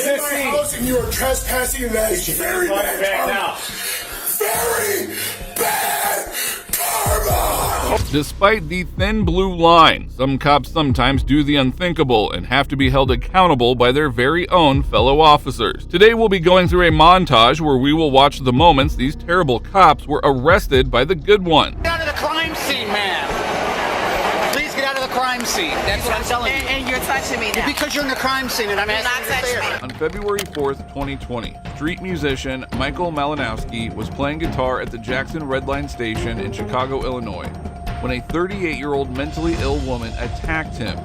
in my house and you are trespassing, and that is very bad karma. Very bad karma! Despite the thin blue line, some cops sometimes do the unthinkable and have to be held accountable by their very own fellow officers. Today we'll be going through a montage where we will watch the moments these terrible cops were arrested by the good one. Get out of the crime scene, man. Please get out of the crime scene. That's what I'm telling you. And you're touching me now. Because you're in the crime scene and I'm asking you to stay there. On February 4th, 2020, street musician Michael Malinowski was playing guitar at the Jackson Red Line station in Chicago, Illinois, when a 38-year-old mentally ill woman attacked him.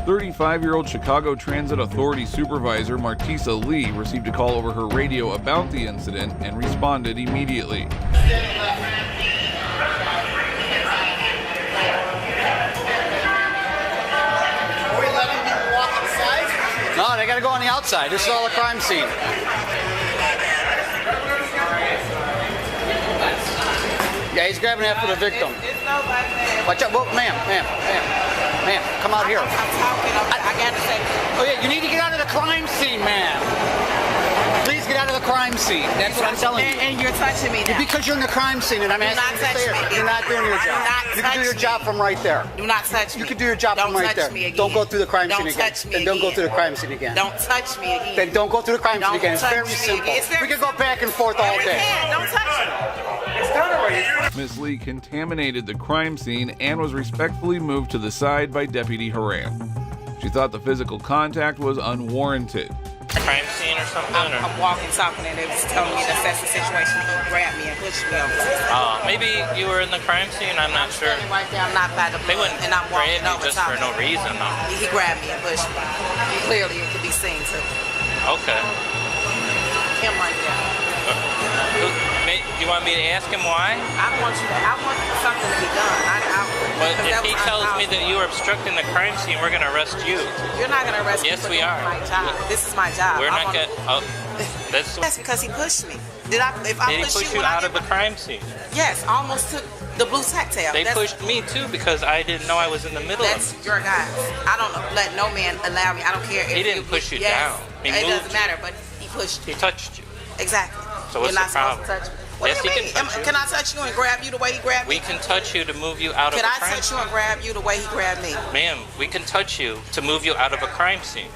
35-year-old Chicago Transit Authority Supervisor Martisa Lee received a call over her radio about the incident and responded immediately. No, they gotta go on the outside. This is all a crime scene. Yeah, he's grabbing after the victim. Watch out, ma'am, come out here. I'm talking. I gotta say. Oh yeah, you need to get out of the crime scene, ma'am. Please get out of the crime scene. That's what I'm telling you. And you're touching me now. Because you're in the crime scene and I'm asking you to stay there. You're not doing your job. You can do your job from right there. Do not touch me. You can do your job from right there. Don't go through the crime scene again. Then don't go through the crime scene again. Don't touch me again. Then don't go through the crime scene again. It's very simple. We can go back and forth all day. Don't touch me. Ms. Lee contaminated the crime scene and was respectfully moved to the side by Deputy Haran. She thought the physical contact was unwarranted. Crime scene or something? I'm walking, talking, and they was telling me to assess the situation. He grabbed me and pushed me over. Maybe you were in the crime scene. I'm not sure. Right there, I'm not by the blood, They wouldn't and I'm walking grab over you just for talking. no reason, though. He grabbed me and pushed me. Clearly, it could be seen too. Okay. Him right there. Do you want me to ask him why? I want something to be done. But if he tells me that you are obstructing the crime scene, we're going to arrest you. You're not going to arrest me. Yes, for we doing are. My job. This is my job. We're not going to. That's because he pushed me. Did he push you out of the crime scene? Yes, almost took the blue tactile. They pushed me too because I didn't know I was in the middle of it. That's your guy. I don't let no man allow me. I don't care if He didn't push you down. He it moved doesn't matter, but he pushed He you. touched you. Exactly. So what's You're not the problem? supposed to touch me. What Yes, do you he mean? can touch you. Can I touch you and grab you the way he grabbed me? We can touch you to move you out of Can a I crime touch you scene. and grab you the way he grabbed me? Ma'am, we can touch you to move you out of a crime scene.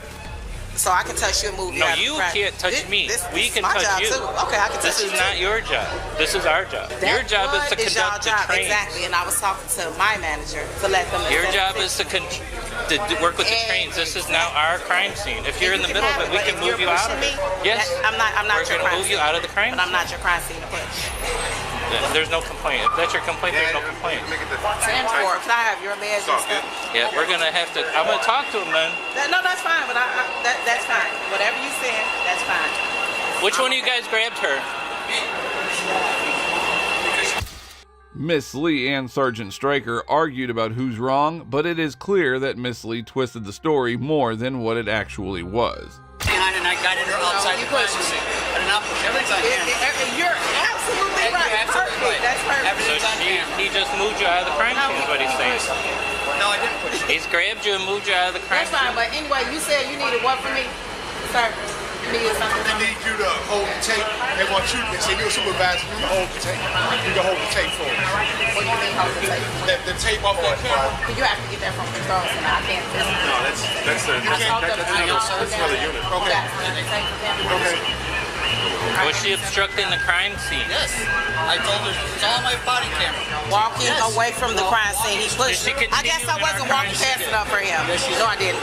So I can touch you and move you out of the No, you crime. can't touch me. We can my touch job you. Too. Okay, I can touch This you is not your job. This is our job. Your job is to conduct the trains. Exactly, and I was talking to my manager to let them. Your job is to work with the trains. This is now our crime scene. If you're in the middle of it, we can move you out of it. Yes, I'm not we're your going to crime move you scene. out of the crime But I'm scene. not your crime scene to push. There's no complaint. If that's your complaint, there's no complaint. 10-4. Can I have your badge and stuff? Yeah, we're going to have to. I'm going to talk to him then. No, that's fine. But that's fine. Whatever you said, that's fine. Which one of you guys grabbed her? Miss Lee and Sergeant Stryker argued about who's wrong, but it is clear that Miss Lee twisted the story more than what it actually was. And I got in her outside the crime scene. I did not push everything. You're absolutely right. Perfect. That's perfect. So he just moved you out of the crime scene is what he's saying. No, I didn't push He's grabbed you and moved you out of the crime That's fine. scene. But anyway, you said you needed what from me, sir? You needed something They from me. need you to hold the tape. They want you, they say you're a supervisor, you can hold the tape. You can hold the tape for them. What do you mean hold the tape? The tape off that camera. You have to get that from control center. I can't. No, that's another unit. Okay. Okay. Was she obstructing the crime scene? Yes. I told her it's on my body camera. Walking away from the crime scene, he pushed Did she me. I guess I continue in wasn't our walking crime fast scene? enough for him. No, I didn't.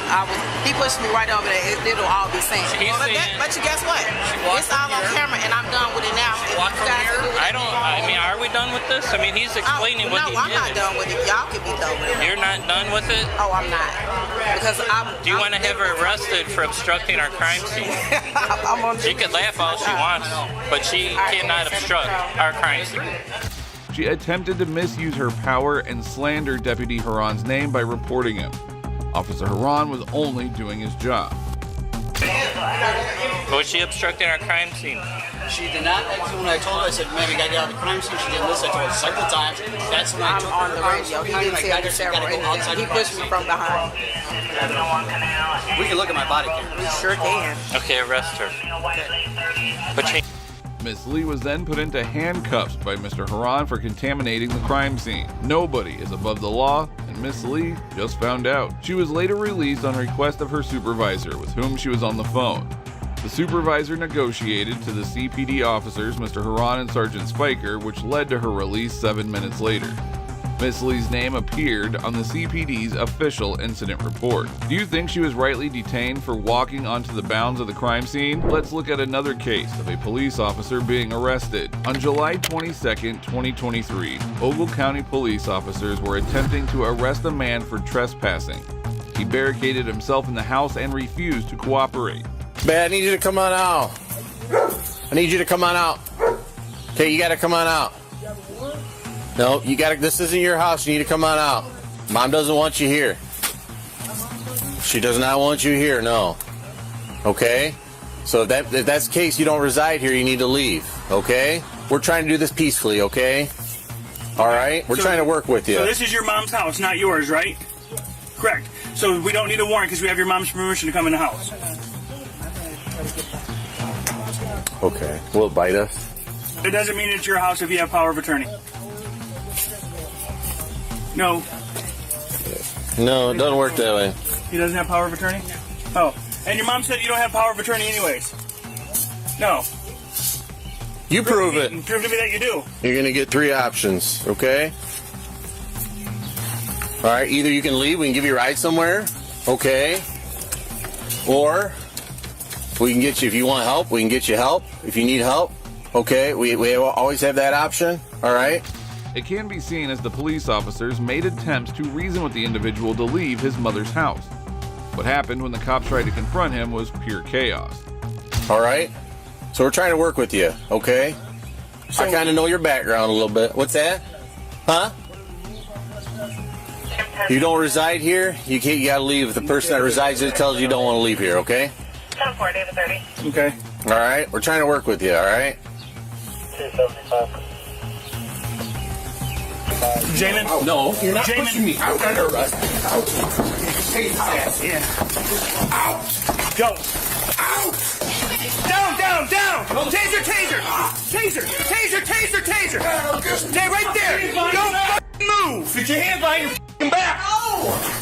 He pushed me right over there. It'll all be seen. He's saying- But you guess what? walked It's all from on here. camera, and I'm done with it now. If walked you from guys here. do it- Are we done with this? I mean, he's explaining what he No, I'm not did. done with it. Y'all can be done with it. You're not done with it? Oh, I'm not. Because Do you want to have her arrested for obstructing our crime scene? I'm on She could laugh all she wants, but she cannot obstruct our crime scene. She attempted to misuse her power and slander Deputy Haran's name by reporting him. Officer Haran was only doing his job. Was she obstructing our crime scene? She did not exit when I told her. I said, "Man, we gotta get out of the crime scene." She didn't listen. I told her several times. That's when I I'm took on her the arms radio. He behind didn't her. I tell got me her. She gotta several. go outside. He the pushed me crime from behind. scene. We can look at my body camera. We sure can. Okay, arrest her. But change. Miss Lee was then put into handcuffs by Mr. Haran for contaminating the crime scene. Nobody is above the law, and Miss Lee just found out. She was later released on request of her supervisor, with whom she was on the phone. The supervisor negotiated to the CPD officers, Mr. Haran and Sergeant Spiker, which led to her release 7 minutes later. Miss Lee's name appeared on the CPD's official incident report. Do you think she was rightly detained for walking onto the bounds of the crime scene? Let's look at another case of a police officer being arrested. On July 22, 2023, Ogle County police officers were attempting to arrest a man for trespassing. He barricaded himself in the house and refused to cooperate. Man, I need you to come on out. I need you to come on out. Okay, you gotta come on out. No, you gotta, this isn't your house. You need to come on out. Mom doesn't want you here. She does not want you here, no. Okay? So if that's the case, you don't reside here, you need to leave. Okay? We're trying to do this peacefully, okay? Alright? We're trying to work with you. So this is your mom's house, not yours, right? Correct. So we don't need a warrant because we have your mom's permission to come in the house. Okay. Will it bite us? It doesn't mean it's your house if you have power of attorney. No. No, it doesn't work that way. He doesn't have power of attorney? Oh. And your mom said you don't have power of attorney anyways. No. You prove it. Prove to me that you do. You're going to get 3 options, okay? All right, either you can leave, we can give you a ride somewhere, okay? Or we can get you, if you want help, we can get you help. If you need help, okay? We always have that option, all right? It can be seen as the police officers made attempts to reason with the individual to leave his mother's house. What happened when the cops tried to confront him was pure chaos. All right? So we're trying to work with you, okay? I kind of know your background a little bit. What's that? Huh? You don't reside here, you got to leave. If the person that resides here tells you don't want to leave here, okay? 10-4, David 30. Okay. All right? We're trying to work with you, all right? 275. Jamin? No, you're not Jamin. pushing me. I'm under arrest. Out. Take his ass. Yeah. Out. Go. Out. Down, down, down! Taser, taser! Taser, taser, taser, taser! Stay right there! Don't f***ing move! Get your hands behind your f***ing back!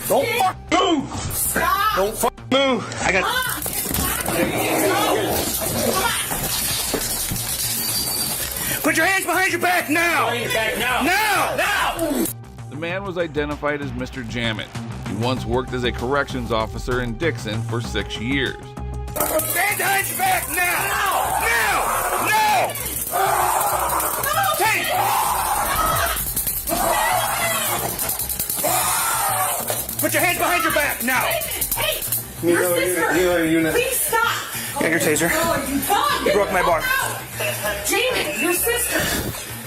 Don't f***ing move! Don't f***ing move! I got... Put your hands behind your back now! Now! The man was identified as Mr. Jamin. He once worked as a corrections officer in Dixon for 6 years. Hands behind your back now! Now! Take! Put your hands behind your back now! Hey! Your sister! Please stop! Get your taser. No, you done! You broke my bar. Jamie, your sister!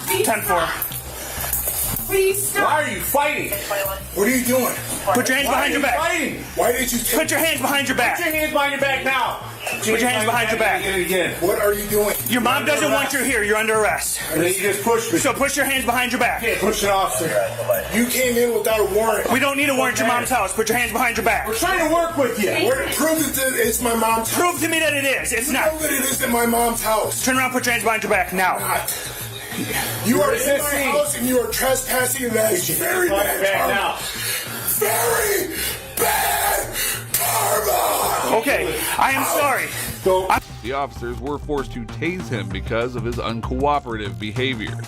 Please 10-4. stop. Please stop! Why are you fighting? What are you doing? Put your hands behind your back. Fighting. Why did you Put your hands behind your back. Put your hands behind your back now. Put your hands behind your back. Again. What are you doing? Your mom doesn't want you here. You're under arrest. And then you just pushed me. So put your hands behind your back. Push it off, sir. You came in without a warrant. We don't need a warrant at your mom's house. Put your hands behind your back. We're trying to work with you. Prove that it's my mom's house. Prove to me that it is. It's not. Prove that it isn't my mom's house. Turn around. Put your hands behind your back now. You are in my house and you are trespassing, and that is very bad karma. Very bad karma. Okay, I am sorry. The officers were forced to tase him because of his uncooperative behavior.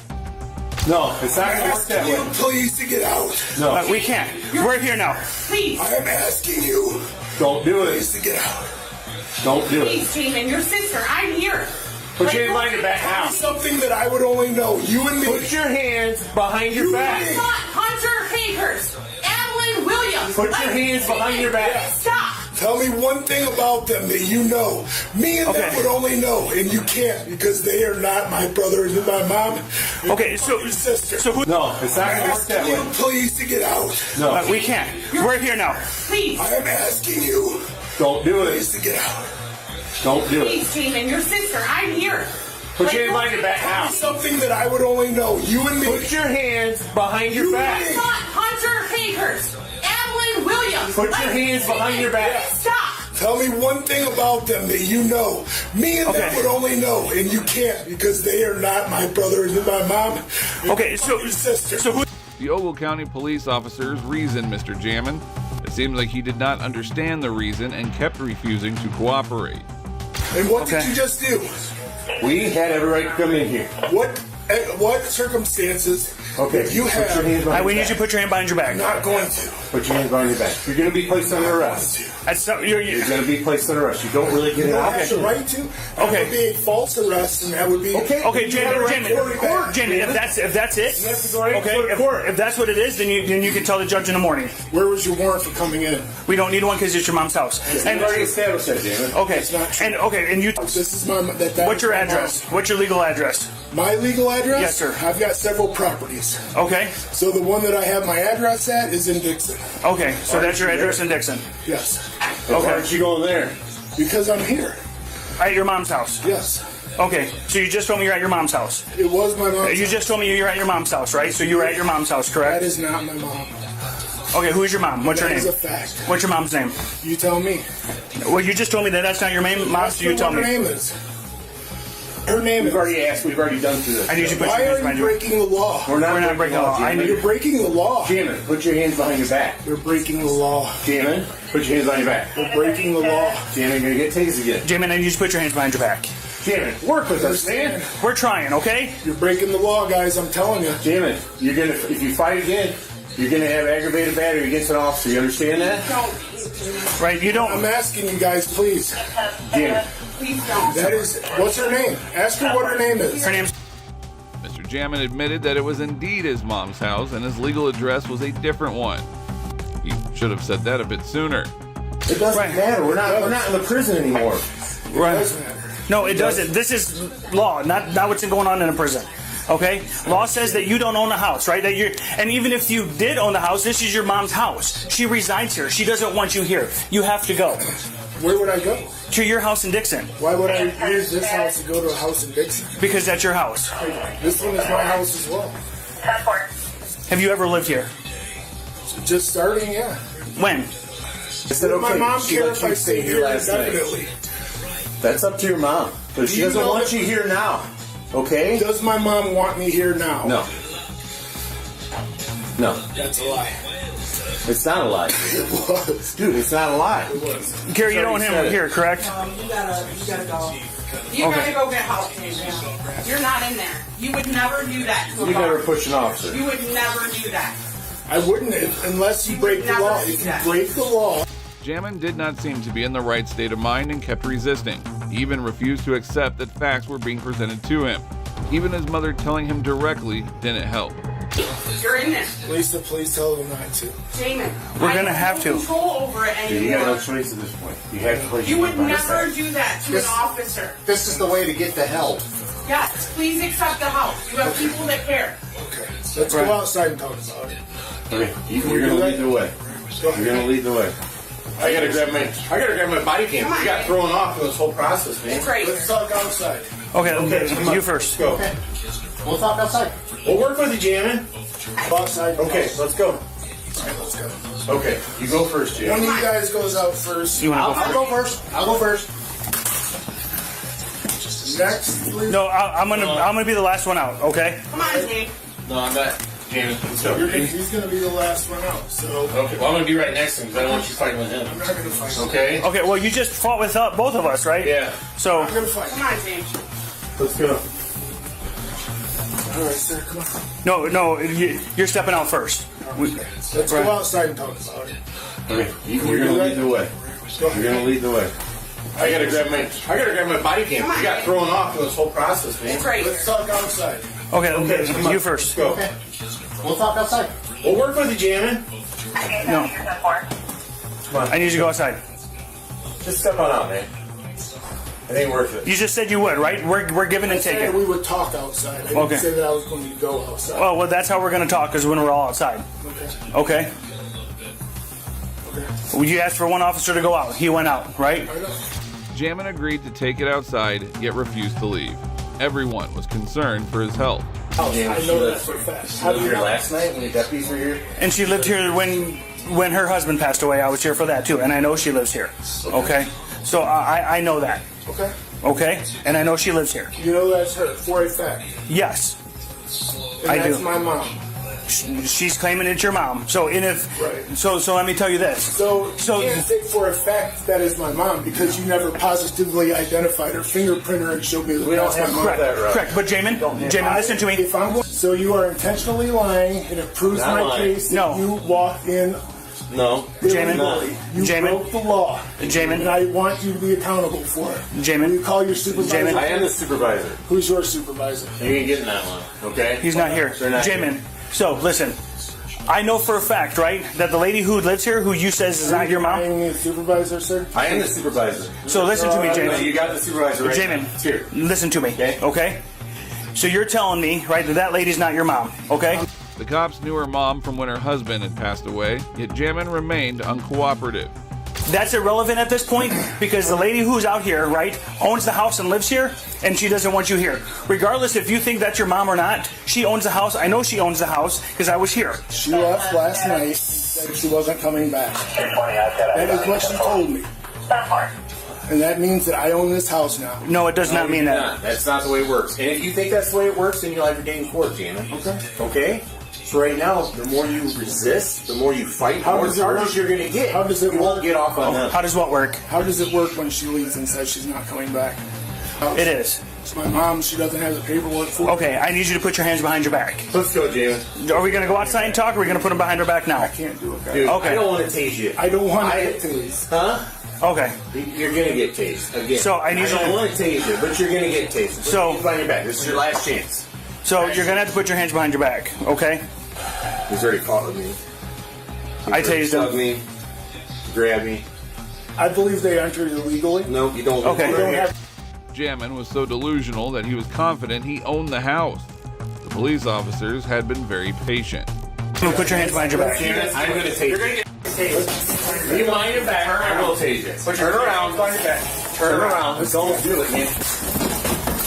No, it's not going to work that way. I'm asking you, please, to get out. No, we can't. We're here now. Please! I am asking you. Don't do it. Please, to get out. Don't do it. Please, Jamie, your sister, I'm here! Put your hands behind your back now. Something that I would only know. You and me. Put your hands behind your back. It's not Hunter Hayhurst! Adeline Williams! Put your hands behind your back. Please stop! Tell me one thing about them that you know. Me and them would only know, and you can't because they are not my brother and my mom. Okay, so Your sister. So who? No, it's not going to work that I'm asking way. you, please, to get out. No. We can't. We're here now. Please! I am asking you, Don't do please, it. to get out. Don't do it. Please, Jamie, your sister, I'm here! Put your hands behind your back Tell now. me something that I would only know. You and me. Put your hands behind your back. It's not Hunter Hayhurst. Adeline Williams. Put your hands behind your back. Stop. Tell me one thing about them that you know. Me and them would only know, and you can't because they are not my brother and my mom. Okay, so sister. So who? The Ogle County police officers reasoned Mr. Jamin. It seems like he did not understand the reason and kept refusing to cooperate. And what did you just do? We had every right to come in here. What circumstances? Okay, You put have. your hands behind We your need you to back. put your hand behind your back. Not going to. Put your hands behind your back. You're going to be placed under arrest. That's not, You're going to be placed under arrest. You don't really get You an don't have the option. right to. That would be a false arrest, and that would be. Okay, Jamie, if that's it, You have to go right okay, to the court. if that's what it is, then you can tell the judge in the morning. Where was your warrant for coming in? We don't need one because it's your mom's house. We've already established that, David. Okay, It's not true. and you. This is my. What's your address? What's your legal address? My legal address? Yes, sir. I've got several properties. Okay, So the one that I have my address at is in Dixon. okay, so that's your address in Dixon. Yes. Why aren't you going there? Because I'm here. At your mom's house. Yes. Okay, so you just told me you're at your mom's house. It was my mom's. You just told me you're at your mom's house, right? So you were at your mom's house, That correct? is not my mom. Okay, who's your mom? What's her That name? is a fact. What's your mom's name? You tell me. Well, you just told me that that's not your name, mom. So you tell what her me. name is. Her name We've is. already asked. We've already done through this. I need you to put Why your hands are behind you your. breaking the law? We're not breaking the law. I need- You're breaking the law. Jamin, put your hands behind your back. You're breaking the law. Jamin, put your hands behind your back. You're breaking the law. Jamin, you're going to get tased again. Jamie, I need you to put your hands behind your back. Jamin, work with us, man. We're trying, okay? You're breaking the law, guys. I'm telling you. Jamin, you're going to, if you fight again, you're going to have aggravated battery against an officer. You understand that? Right? You don't. I'm asking you guys, please. Jamin. Please don't. That is. What's her name? Ask her what her name is. Her name's. Mr. Jamin admitted that it was indeed his mom's house and his legal address was a different one. He should have said that a bit sooner. It doesn't matter. We're not in the prison anymore. Right. Doesn't matter. No, it doesn't. This is law, not what's going on in a prison. Okay? Law says that you don't own the house, right? That you're, and even if you did own the house, this is your mom's house. She resides here. She doesn't want you here. You have to go Where would I go? to your house in Dixon Why would I use this house to go to a house in Dixon? because that's your house. This one is my house as well. Have you ever lived here? Just starting, yeah. When? I said, My okay, mom she cared let if you I stay stay here here last night. indefinitely. That's up to your mom. But she Do you doesn't know want that- you here now. Okay? Does my mom want me here now? No. No. That's a lie. It's not a lie. It was. Dude, it's not a lie. It was. Gary, you don't want said him it. here, correct? You gotta go. You gotta go get help, Jamie. You're not in there. You would never do that to a You never bar. push an officer. You would never do that. I wouldn't unless you break the Never law. do If you that. break the law, Jamin did not seem to be in the right state of mind and kept resisting. He even refused to accept that facts were being presented to him. Even his mother telling him directly didn't help. You're in there. Lisa, please tell them not to. Jamie. We're gonna have to. Control over it Dude, you got no anymore. choice at this point. You have to place You your would hand behind never your back. do that to an officer. This is the way to get the help. Yes, please accept the help. You have people that care. Okay. Let's go outside and talk about it. Okay, you're gonna lead the way. You're gonna lead the way. I gotta grab my body cam. Come on, You got man. thrown off in this whole process, man. It's right Let's here. talk outside. Okay, come on. you first. Go. We'll talk outside. We'll work with you, Jamin. Go outside. Okay, let's go. All right, let's go. Okay, you go first, One of Jamin. you guys goes out first. You want to go I'll go first. I'll go first. Next, please. No, I'm gonna be the last one out. Okay. Come on, Jamie. No, I'm not. Jamin, let's go. He's going to be the last one out, so Okay, well, I'm gonna be right next to him because I don't want you fighting with I'm him. not going to fight. Okay? Okay. Well, you just fought with both of us, right? Yeah. So I'm going to fight. Come on, Jamie. Let's go. All right, sir, come on. no, you're stepping out first. Let's go outside and talk about it. Okay, you're gonna lead the way. You're gonna lead the way. I gotta grab my body cam. You got thrown off in this whole process, man. It's right here. Let's talk outside. Okay, come on. you first. Go. We'll talk outside. We'll work with you, Jamin. No. I need you to go outside. Just step on out, man. It ain't worth it. You just said you would, right? We're giving and I said taking. we would talk outside. I didn't Okay. say that I was going to go outside. Well, that's how we're gonna talk, is when we're all outside. Okay. Okay. Well, you asked for one officer to go out. He went out, right? I know. Jamin agreed to take it outside, yet refused to leave. Everyone was concerned for his health. I know that for a fact. She lived here last night when the deputies were here? And she lived here when her husband passed away. I was here for that too, and I know she lives here. Okay? So I know that. Okay. Okay? And I know she lives here. You know that's her for a fact. Yes. And I that's do. my mom. She's claiming it's your mom. So Right. So let me tell you this. So you can't say for a fact that is my mom because you never positively identified her, fingerprint her, and showed me that We don't that's my have mom. that right. Correct. But Jamin, listen to me. If I'm, so you are intentionally lying, and it proves Not my lying. case that No. you walked in No. illegally. You Jamin. broke the law. Jamin. And I want you to be accountable for it. Jamin. You call your supervisor. Jamin. I am the supervisor. Who's your supervisor? You ain't getting that one, okay? He's not here. They're not Jamin. here. So listen. I know for a fact, right, that the lady who lives here, who you says is not your Are mom. you the supervisor, sir? I am the supervisor. So listen to me, No, Jamin. you got the supervisor right Jamin, now. It's here. listen to me. Okay. Okay. So you're telling me, right, that lady's not your mom. Okay. The cops knew her mom from when her husband had passed away, yet Jamin remained uncooperative. That's irrelevant at this point because the lady who's out here, right, owns the house and lives here, and she doesn't want you here. Regardless if you think that's your mom or not, she owns the house. I know she owns the house because I was here. She left last night and said she wasn't coming back. That is what she told me. And that means that I own this house now. No, it does not mean that. Not. That's not the way it works. And if you think that's the way it works, then you'll have your day in court, Jamin. Okay. Okay? So right now, the more you resist, the more you fight, the more does it charges work? you're going to get. How does it You won't work? get off on that. How does what work? How does it work when she leaves and says she's not coming back? It is. It's my mom. She doesn't have the paperwork for it. Okay, I need you to put your hands behind your back. Let's go, Jamin. Are we going to go outside and talk, or are we going to put them behind our back now? I can't do it, guys. Dude, Okay. I don't want to tase you. I don't want to get tased. Huh? Okay. You're going to get tased. Again. So I need you don't to- want to tase you, but you're going to get tased. Put So- your hands behind your back. This is your last chance. So you're going to have to put your hands behind your back, okay? He's already fought with me. I tased him. Shoved me. Grabbed me. I believe they entered illegally. Nope, you don't. Okay. They don't have. Jamin was so delusional that he was confident he owned the house. The police officers had been very patient. Put your hands behind your back. Jamin, I'm going to tase you. You're going to get tased. You behind your back, I will tase you. Turn around. Turn around. Don't do it, man.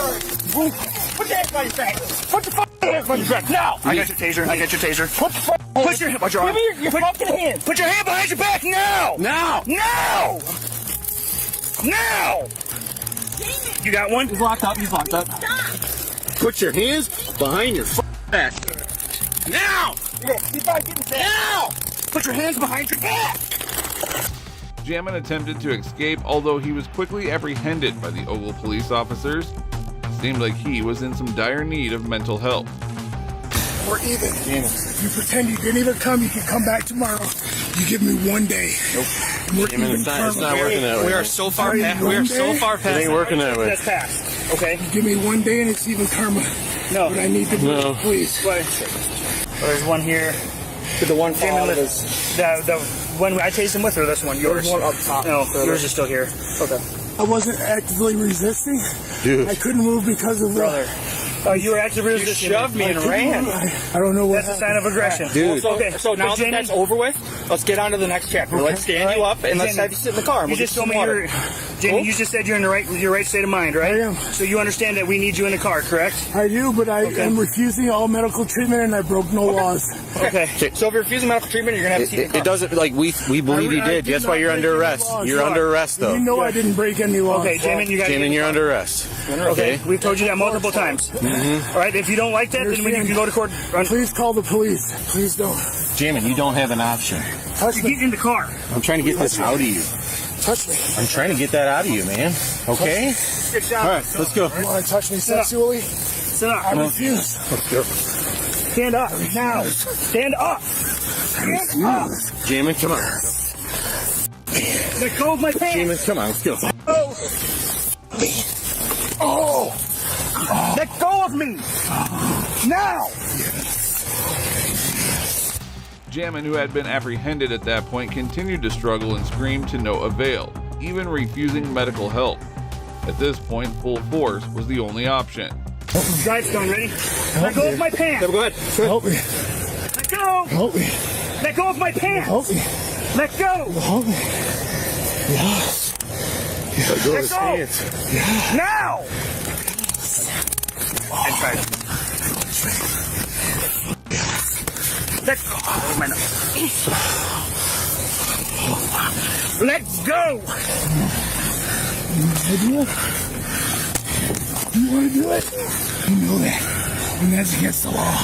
Put your hands behind your back. Put your fucking hands behind your back now. I got your taser. I got your taser. Put your arm. Give me your fucking hand. Put your hand behind your back now. Now. Now. Now. You got one? He's locked up. He's locked up. Put your hands behind your back. Now. Now. Put your hands behind your back. Jamin attempted to escape, although he was quickly apprehended by the Ogle police officers. It seemed like he was in some dire need of mental help. We're even. If you pretend you didn't even come, you can come back tomorrow. You give me 1 day. Nope. We're even. It's not working that way. We are so far past. We are so far past. It ain't working that way. That's past. Okay. Give me 1 day and it's even karma. No. But I need to do No. it, please. There's one here. The one Jamin, fall is the one I tased him with, or this one? Yours. one up top. No, yours is still here. okay. I wasn't actively resisting. Dude. I couldn't move because of Brother. Oh, you were actively resisting. shoved me and ran. I don't know what. That's a sign of aggression. Dude. Okay. So now that that's over with, let's get on to the next chapter. Let's stand you up and let's have you sit in the car. And You we'll just get told some me water. Jamie, you just said you're in your right state of mind, right? I am. So you understand that we need you in the car, correct? I do, but I am refusing all medical treatment and I broke no laws. Okay. So if you're refusing medical treatment, you're gonna have to sit in the car. It doesn't, like, we believe you I did. did That's not why you're break under any arrest. laws. You're under arrest, though. You know I didn't break any laws. Okay, Jamin, you got. Jamin, you're under arrest. Okay. We've told you that multiple times. All right. If you don't like that, then we can go to court. Please call the police. Please don't. Jamin, you don't have an option. Touch me. Get in the car. I'm trying to get this out of you. Touch me. I'm trying to get that out of you, man. Okay? Good job. All right, let's go. You want to touch me sexually? Sit up. I refuse. Stand up now. Stand up. Stand up. Jamin, come on. Let go of my pants. Jamin, come on, let's go. Let go of me. Now. Jamin, who had been apprehended at that point, continued to struggle and scream to no avail, even refusing medical help. At this point, full force was the only option. Drive's done. Ready? Let go of my pants. Go ahead. Help me. Let go. Help me. Let go of my pants. Help me. Let go. Help me. Yes. Let go of his hands. Yeah. Now! And try it. Let go. Oh, my nose. Let's go! You want to do it? You know that. And that's against the law.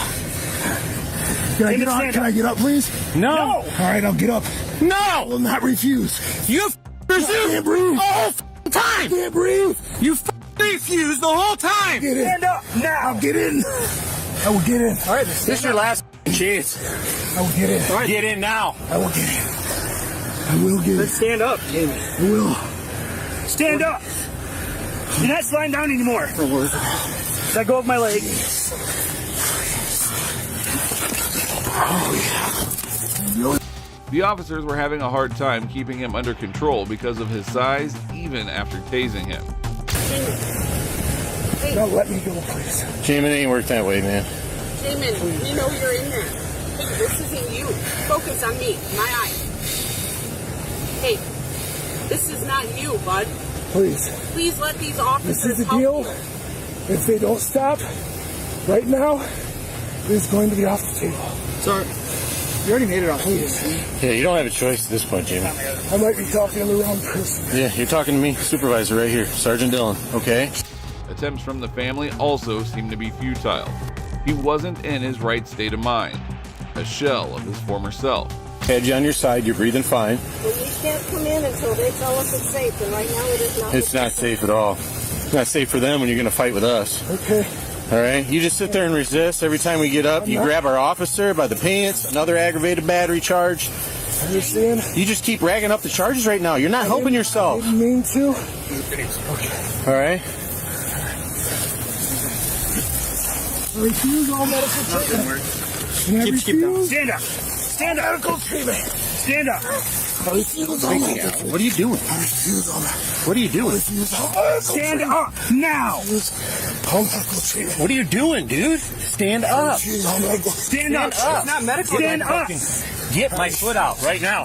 Can I get up? Can I get up, please? No. All right, I'll get up. No! I will not refuse. You Can't breathe. the whole time! Can't breathe. You refused the whole time! Get in. Stand up now! I'll get in. I will get in. All right, this is your last chance. I will get in. All right. Get in now. I will get in. I will get in. Let's stand up, Jamie. I will. Stand up. You're not sliding down anymore. Let go of my leg. The officers were having a hard time keeping him under control because of his size, even after tasing him. Now let me go, please. Jamin, it ain't work that way, man. Jamin, we know you're in there. Hey, this isn't you. Focus on me, my eyes. Hey, this is not you, bud. Please. Please let these officers This is the help deal. you. If they don't stop right now, it's going to be off the table. Sorry. You already made it off. Please. Yeah, you don't have a choice at this point, Jamin. I might be talking to the wrong person. Yeah, you're talking to me, supervisor right here, Sergeant Dillon, okay? Attempts from the family also seemed to be futile. He wasn't in his right state of mind, a shell of his former self. Had you on your side, you're breathing fine. Well, we can't come in until they tell us it's safe, and right now it is not. It's not safe at all. It's not safe for them when you're going to fight with us. Okay. All right? You just sit there and resist. Every time we get up, you grab our officer by the pants, another aggravated battery charge. I understand. You just keep ragging up the charges right now. You're not helping yourself. I didn't mean to. Okay. All right? I refuse all medical treatment. And I refuse Stand up. Stand up. medical treatment. Stand up. I refuse all medical treatment. What are you doing? I refuse all medical What are you doing? refuse all medical Stand treatment. up now. All medical treatment. What are you doing, dude? Stand I up. refuse all medical Stand up. up. It's not medical. Stand up. Get my foot out right now.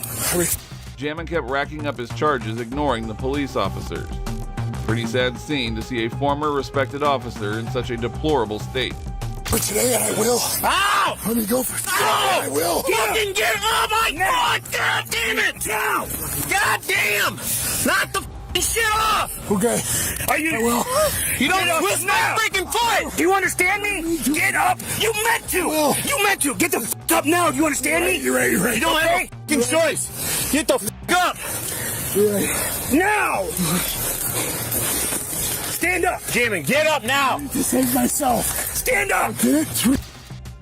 Jamin kept racking up his charges, ignoring the police officers. Pretty sad scene to see a former respected officer in such a deplorable state. For today, and I will. Ow! Let me go for today, and I will. Fucking get off my God! God damn it! Now! God damn! Knock the fucking shit off! Okay. Are you? I will. You don't twist my freaking foot! Do you understand me? Get up! You meant to! will. You meant to! Get the f up now! Do you understand me? You're right, you're right. You don't have a fucking choice! Get the f up! You're right. Now! Stand up! Jamin, get up now! To save myself. Stand up! Get it?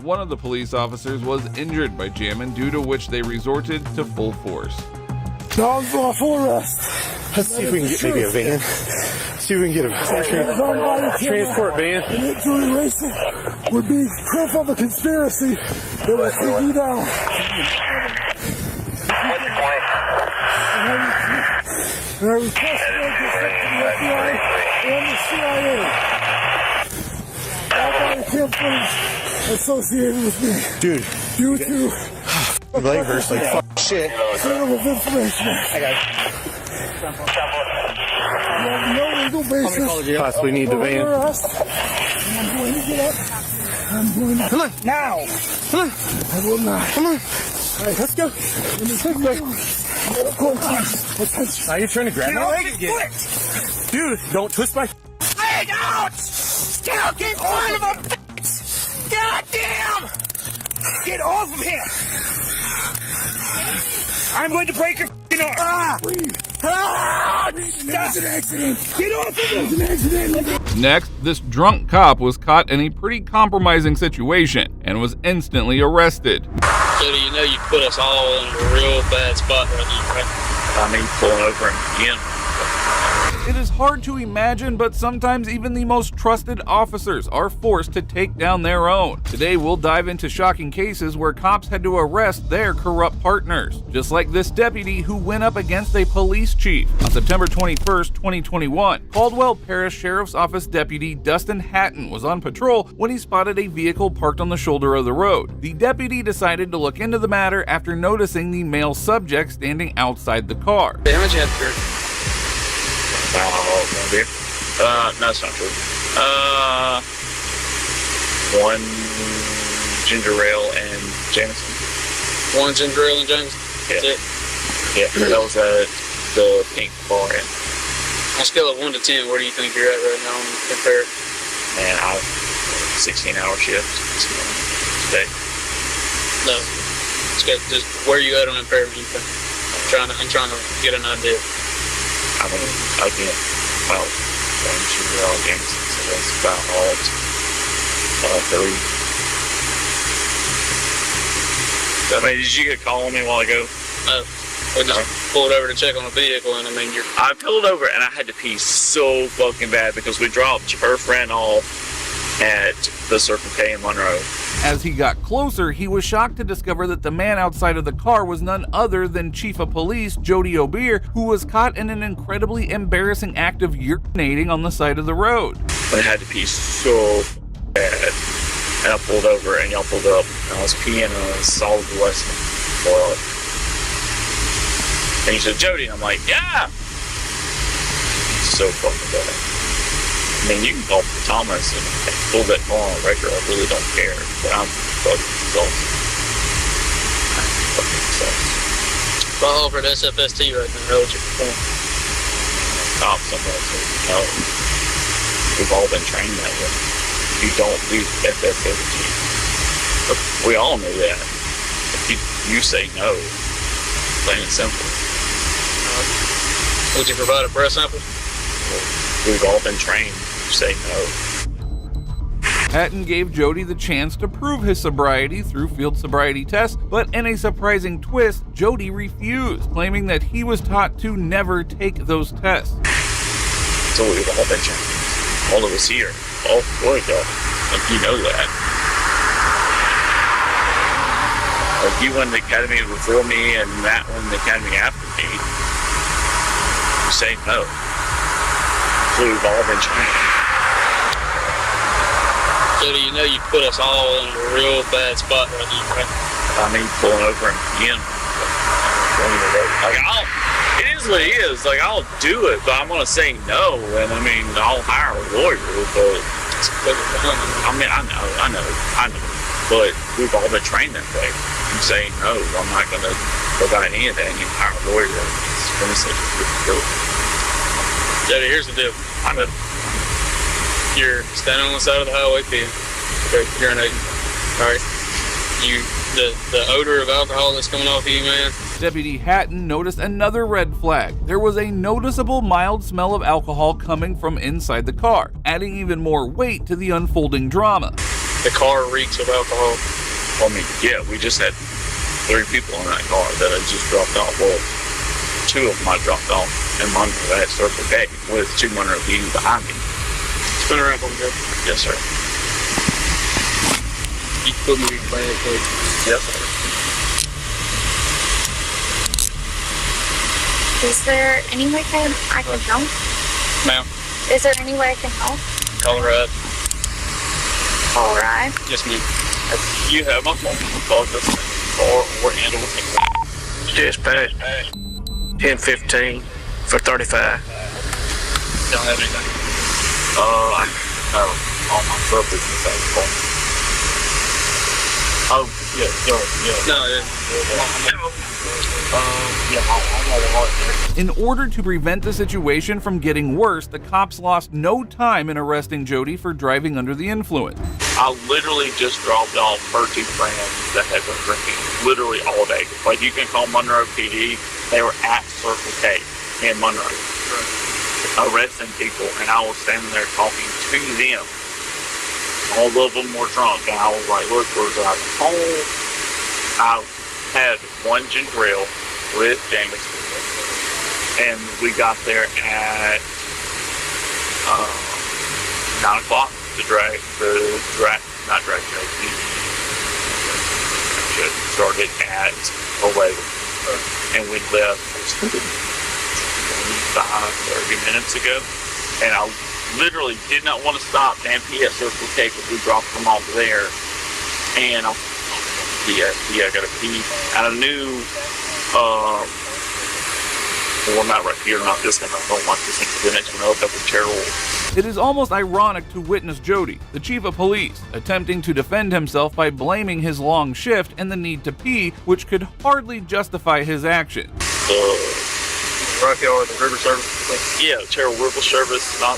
One of the police officers was injured by Jamin, due to which they resorted to full force. Now I'm lawful arrest. Let's see if we can get maybe a van. See if we can get a transport van. And it to erase it would be proof of a conspiracy that will take you down. And I request no consent to the FBI and the CIA. All body cam footage associated with me. Dude, Due to my leg hurts like fuck shit. Freedom of Information Act. I got You have no legal basis. possibly need the for van. arrest. And I'm going to get up. I'm going to. Come on, now! Come on! I will not. Come on! All right, let's go. Let me take my medical attention. Now you're trying to grab Get my off leg his again. foot! Dude, don't twist my Leg out! Still get son of a bitch! God damn! Get off of him! I'm going to break your f***ing arm! It's an accident. Get off of him! It's an accident. Next, this drunk cop was caught in a pretty compromising situation and was instantly arrested. So you know you put us all in a real bad spot right now, right? I mean, pulling over him again. It is hard to imagine, but sometimes even the most trusted officers are forced to take down their own. Today we'll dive into shocking cases where cops had to arrest their corrupt partners, just like this deputy who went up against a police chief. On September 21st, 2021, Caldwell Parish Sheriff's Office Deputy Dustin Hatton was on patrol when he spotted a vehicle parked on the shoulder of the road. The deputy decided to look into the matter after noticing the male subject standing outside the car. How much you have beer? Beer? No, that's not true. One ginger ale and Jameson. One ginger ale and Jameson? Yeah. That's it? Yeah, that was the pink bar. On a scale of 1 to 10, where do you think you're at right now compared? Man, I have 16-hour shift today. No. Just where are you at on impairment, you think? I'm trying to get an idea. I mean, again, well, one ginger ale and Jameson, so that's about all. 3. I mean, did you get a call on me a while ago? No. We just pulled over to check on the vehicle, and I mean, I pulled over and I had to pee so fucking bad because we dropped her friend off at the Circle K in Monroe. As he got closer, he was shocked to discover that the man outside of the car was none other than Chief of Police Jody Obeer, who was caught in an incredibly embarrassing act of urinating on the side of the road. I had to pee so bad, and I pulled over, and y'all pulled up, and I was peeing on a solid Western toilet. And he said, Jody, and I'm like, yeah! So fucking bad. I mean, you can call Thomas and pull that car on a regular, I really don't care, but I'm fucking exhausted. If I offered SFST right now, how would you perform? Top somebody said, no. We've all been trained that way. You don't do FFST. We all know that. If you say no, plain and simple. Would you provide a breath sample? We've all been trained to say no. Hatton gave Jody the chance to prove his sobriety through field sobriety tests, but in a surprising twist, Jody refused, claiming that he was taught to never take those tests. So we've all been trained. All of us here. All 4 of y'all. Like, you know that. Like, you won the academy before me and Matt won the academy after me. You say no. So we've all been trained. Jody, you know you put us all in a real bad spot right now, right? I mean, pulling over and again. Like, it is what it is. Like, I'll do it, but I'm going to say no. And I mean, I'll hire a lawyer, but I mean, I know. But we've all been trained that way. You say no, I'm not going to provide any of that, and you hire a lawyer. It's going to say you're Jody, here's the deal. You're standing on the side of the highway peeing. Okay, urinating. Alright. The odor of alcohol that's coming off of you, man. Deputy Hatton noticed another red flag. There was a noticeable mild smell of alcohol coming from inside the car, adding even more weight to the unfolding drama. The car reeks of alcohol. I mean, yeah, we just had 3 people in that car that I just dropped off. Well, 2 of them I dropped off in Monroe at Circle K with 2 Monroe PD behind me. Spin around for me, Joe. Yes, sir. You can put me in your bag, please. Yes, sir. Is there any way I can help? Ma'am? Is there any way I can help? Call her up. All right. Yes, ma'am. You have my phone. Call this or handle it. Dispatch. 1015 for 35. Don't have anything. I know. All my stuff is in the phone. Oh, yeah. No, In order to prevent the situation from getting worse, the cops lost no time in arresting Jody for driving under the influence. I literally just dropped off her 2 friends that had been drinking literally all day. Like, you can call Monroe PD. They were at Circle K in Monroe, arresting people, and I was standing there talking to them. All of them were drunk, and I was like, look, we're driving home. I had 1 ginger ale with Jameson, and we got there at 9 o'clock to started at 11, and we left 25-30 minutes ago, and I literally did not want to stop the MPS Circle K because we dropped them off there, and I gotta pee, and I knew, well, not right here, not this one, I don't want this one, the next one up, that was terrible. It is almost ironic to witness Jody, the chief of police, attempting to defend himself by blaming his long shift and the need to pee, which could hardly justify his action. Right here, the river service? Yeah, Terrell River Service, I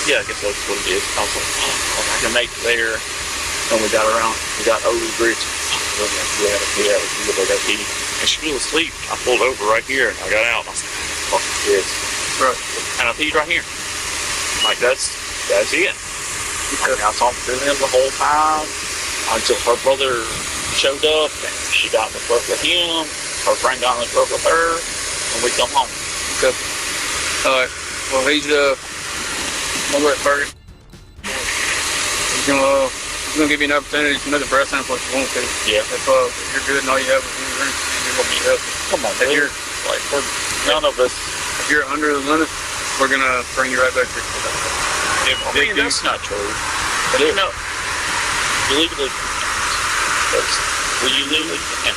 guess that's what it is. I was like, I can make it there, and we got over the bridge. We had a pee. And she was asleep. I pulled over right here, and I got out, and I was like, fucking kids. Right. And I peed right here. Like, that's it. I mean, I talked to him the whole time until her brother showed up, and she got in the truck with him, her friend got in the truck with her, and we come home. Okay. All right. Well, he's over at Ferguson. He's gonna give you an opportunity to another breath sample if you want to. Yeah. If you're good and all you have is one drink, you're gonna be healthy. Come on, man. None of us. If you're under the limit, we're gonna bring you right back here. That's not true. But you know, you legally can't.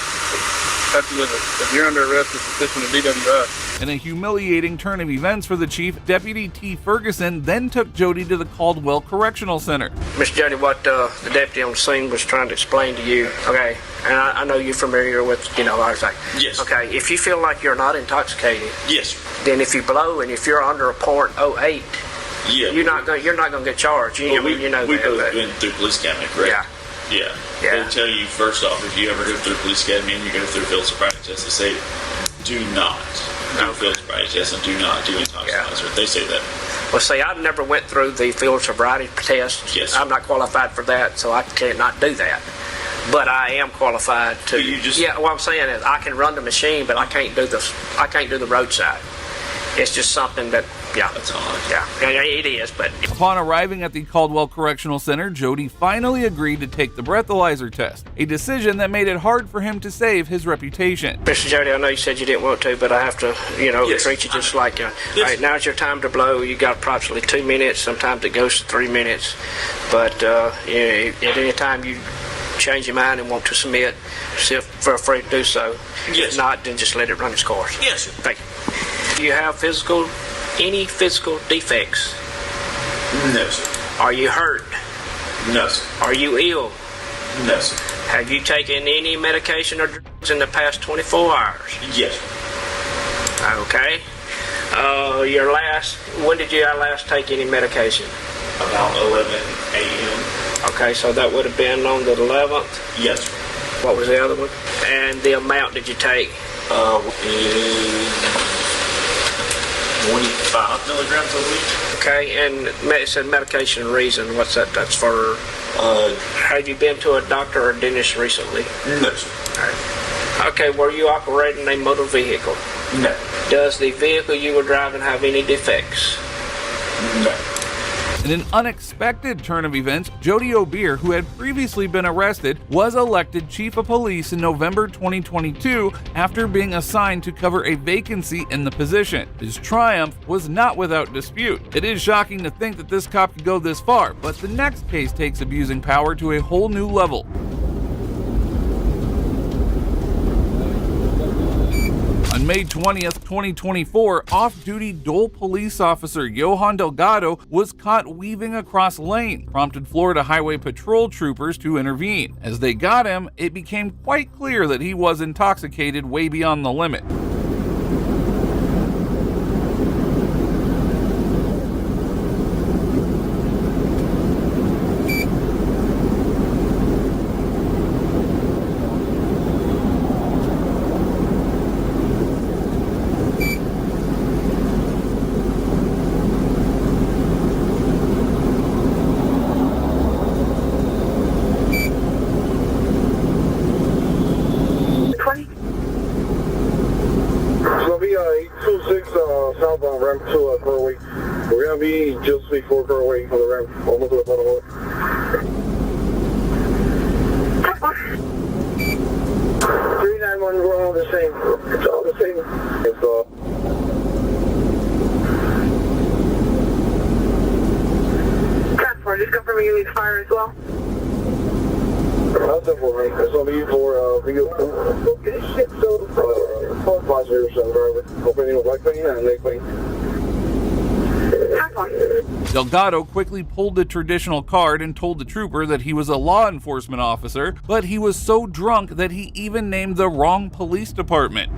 Absolutely. If you're under arrest, it's consistent with DWI. In a humiliating turn of events for the chief, Deputy T. Ferguson then took Jody to the Caldwell Correctional Center. Miss Jody, what the deputy on the scene was trying to explain to you, okay, and I know you're familiar with, I was like, yes. Okay, if you feel like you're not intoxicated, yes, then if you blow and if you're under a .08, yeah, you're not gonna get charged. We both been through police academy, correct? Yeah. They tell you first off, if you ever go through police academy and you go through field sobriety test, they say, do not do field sobriety test and do not do intoxicants. They say that. Well, see, I never went through the field sobriety test. Yes. I'm not qualified for that, so I can't not do that. But I am qualified to. What I'm saying is I can run the machine, but I can't do the roadside. It's just something that, that's hard. Yeah, it is, but. Upon arriving at the Caldwell Correctional Center, Jody finally agreed to take the breathalyzer test, a decision that made it hard for him to save his reputation. Mr. Jody, I know you sasaid you didn't want to, but I have to, treat you just like you. All right, now's your time to blow. You got approximately 2 minutes. Sometimes it goes to 3 minutes. But at any time you change your mind and want to submit, feel free to do so. Yes. If not, then just let it run its course. Yes. Thank you. Do you have any physical defects? No, sir. Are you hurt? No, sir. Are you ill? No, sir. Have you taken any medication or drugs in the past 24 hours? Yes. Okay. When did you last take any medication? About 11 a.m. Okay, so that would have been on the 11th? Yes, sir. What was the other one? And the amount did you take? 25 milligrams a week. Okay, and it said medication reason. What's that? That's for. Have you been to a doctor or dentist recently? No, sir. All right. Okay, were you operating a motor vehicle? No. Does the vehicle you were driving have any defects? No. In an unexpected turn of events, Jody O'Beer, who had previously been arrested, was elected chief of police in November 2022 after being assigned to cover a vacancy in the position. His triumph was not without dispute. It is shocking to think that this cop could go this far, but the next case takes abusing power to a whole new level. On May 20th, 2024, off-duty Dole police officer Johan Delgado was caught weaving across lane, prompted Florida Highway Patrol troopers to intervene. As they got him, it became quite clear that he was intoxicated way beyond the limit. be 826 southbound ramp to Pearl. We're gonna be just before Pearl on the ramp, almost to the bottom of it. 391, we're all the same. It's all the same. It's Transport, just confirming you need fire as well. How's that for me? It's gonna be for video. Shit, so passenger, driver. Opening with black paint and leg paint. Delgado quickly pulled the traditional card and told the trooper that he was a law enforcement officer, but he was so drunk that he even named the wrong police department.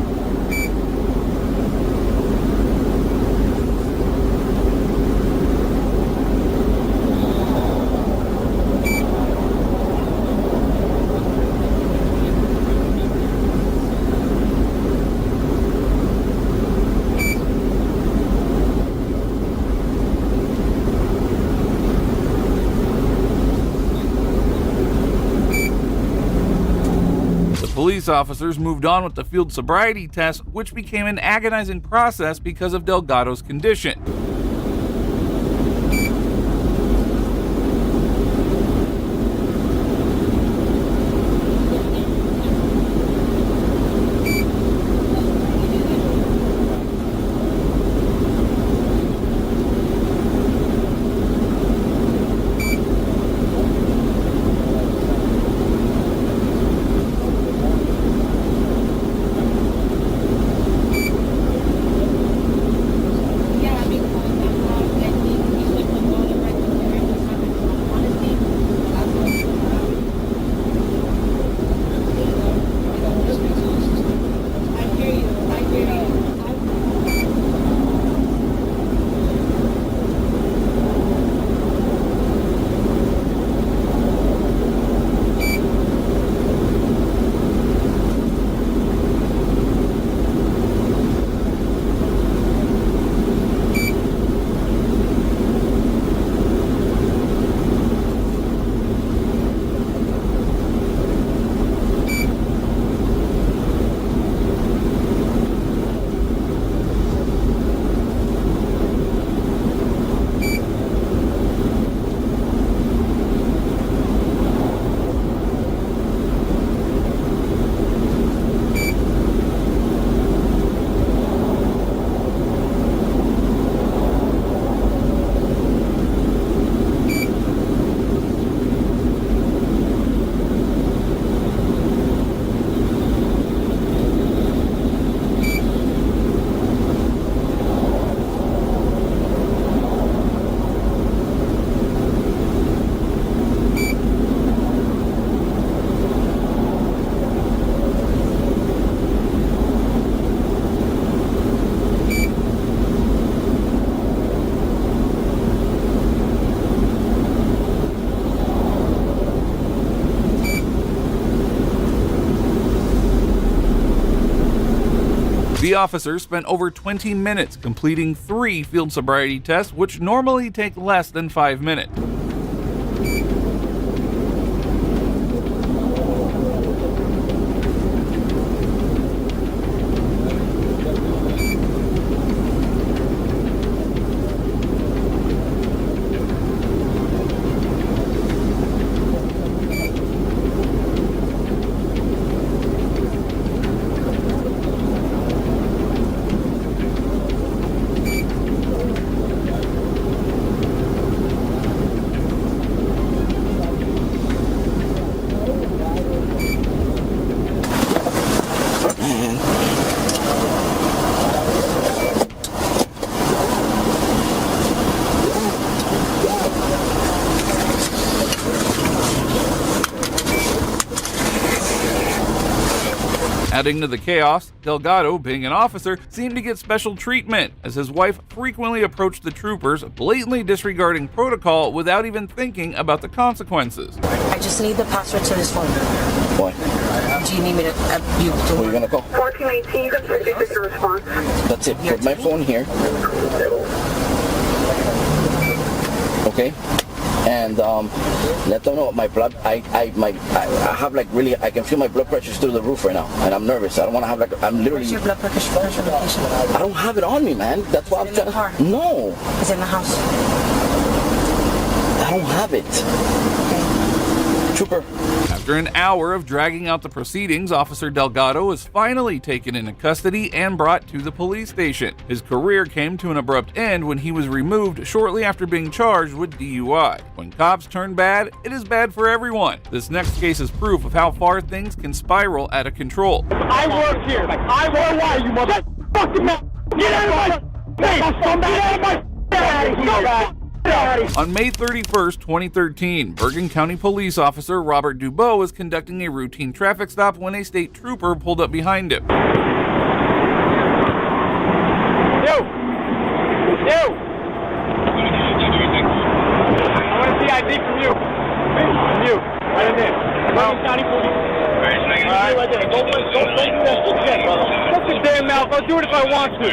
Police officers moved on with the field sobriety test, which became an agonizing process because of Delgado's condition. The officer spent over 20 minutes completing 3 field sobriety tests, which normally take less than 5 minutes. Adding to the chaos, Delgado, being an officer, seemed to get special treatment, as his wife frequently approached the troopers, blatantly disregarding protocol without even thinking about the consequences. I just need the password to this phone. Why? Do you need me to... Where are you gonna call? 1418, that's your response. That's it. Put my phone here. Okay? and let them know my blood. I have like really, I can feel my blood pressure through the roof right now, and I'm nervous. I don't want to have like, I'm literally. Where's your blood pressure location? I don't have it on me, man. That's why I'm in the car? No. It's in the house. I don't have it. Trooper. After an hour of dragging out the proceedings, Officer Delgado was finally taken into custody and brought to the police station. His career came to an abrupt end when he was removed shortly after being charged with DUI. When cops turn bad, it is bad for everyone. This next case is proof of how far things can spiral out of control. I work here. I work why you motherfucking man. Get out of my face. Get out of my face. On May 31st, 2013, Bergen County Police Officer Robert Dubois was conducting a routine traffic stop when a state trooper pulled up behind him. You! I want to see ID from you. From you. Right in there. Bergen County Police. Right there. Don't do that shit, brother. Shut your damn mouth. I'll do it if I want to.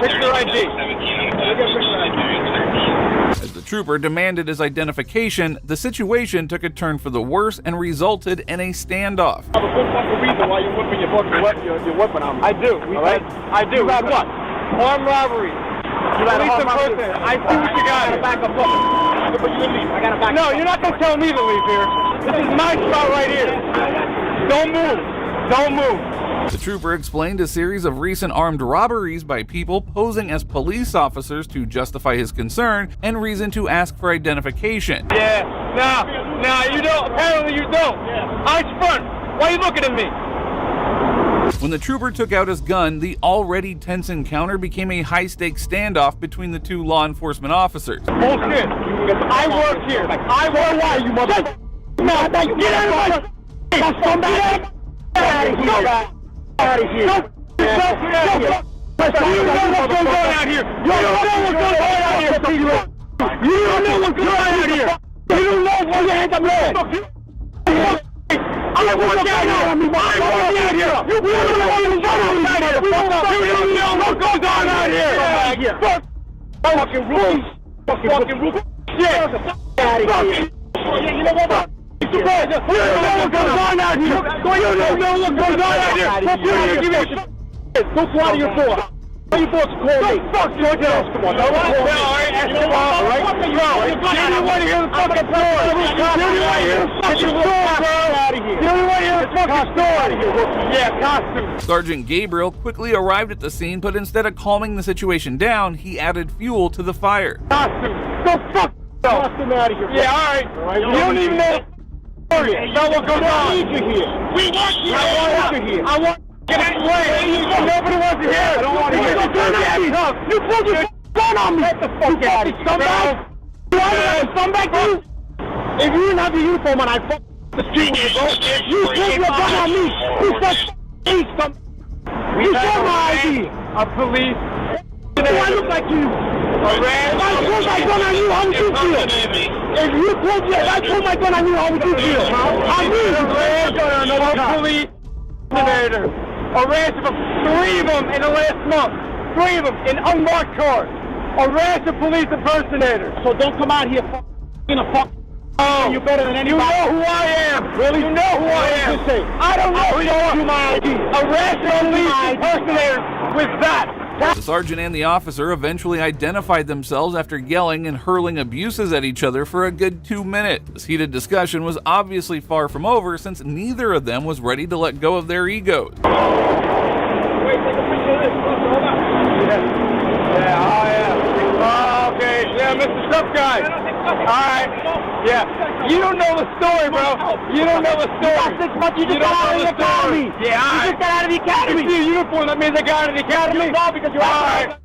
Picture ID. As the trooper demanded his identification, the situation took a turn for the worse and resulted in a standoff. I have a good fucking reason why you're whipping your weapon on me. I do. All right? I do. You got what? Armed robbery. You got armed robbery. I see what you got. I gotta back up. But you leave. I gotta back up. No, you're not gonna tell me to leave here. This is my spot right here. Don't move. Don't move. The trooper explained a series of recent armed robberies by people posing as police officers to justify his concern and reason to ask for identification. Yeah, nah, you don't. Apparently you don't. Eyes front. Why are you looking at me? When the trooper took out his gun, the already tense encounter became a high-stakes standoff between the two law enforcement officers. Bullshit. I work here. I work why, you mother. No, get out of my... Get out of here. Out of here. You know what's going on out here. You don't know what's going on out here. You don't know what's going on out here. You don't know what's your hands up there. I work out here. I work out here. You don't know what's going on out here. You don't know what goes on out here. Fucking rules. Fucking rules. Shit. Out of here. You know what? You don't know what goes on out here. You don't know what goes on out here. Go fly to your boss. Tell your boss to call me. Fuck you. Come on. All right. All right. You don't want to hear the fucking story. You don't want to hear the fucking story, bro. You don't want to hear the fucking story. Yeah, costume. Sergeant Gabriel quickly arrived at the scene, but instead of calming the situation down, he added fuel to the fire. Costume. Go fuck yourself. Costume out of here. Yeah, all right. You don't even know. Know what goes on. We want you. I want you here. I want you to get away. Nobody wants to hear. I don't want to hear. You pulled your gun on me. Get the fuck out of here. Scumbag. You want to have a scumbag too? If you didn't have the uniform on, I'd fuck the street. You pulled your gun on me. You fuck me, scumbag. You got my ID. A police. Do I look like you? If I pulled my gun on you, how would you feel? If I pulled my gun on you, how would you feel? I'm a police impersonator. Arrested for 3 of them in the last month. 3 of them in unmarked cars. Arrested police impersonator. So don't come out here in a fuck. Oh, you're better than anybody. You know who I am. Really? You know who I am. I don't know who you are. You my ID. Arrested police impersonator with that. The sergeant and the officer eventually identified themselves after yelling and hurling abuses at each other for a good 2 minutes. This heated discussion was obviously far from over since neither of them was ready to let go of their egos. Wait, take a picture of this. Hold on. Yeah, okay. Yeah, Mr. Tough Guy. Alright. Yeah. You don't know the story, bro. You don't know the story. You got 6 months, you just got out of the academy. Yeah, alright. You just got out of the academy. You see a uniform, that means I got out of the academy? No, because you're alright.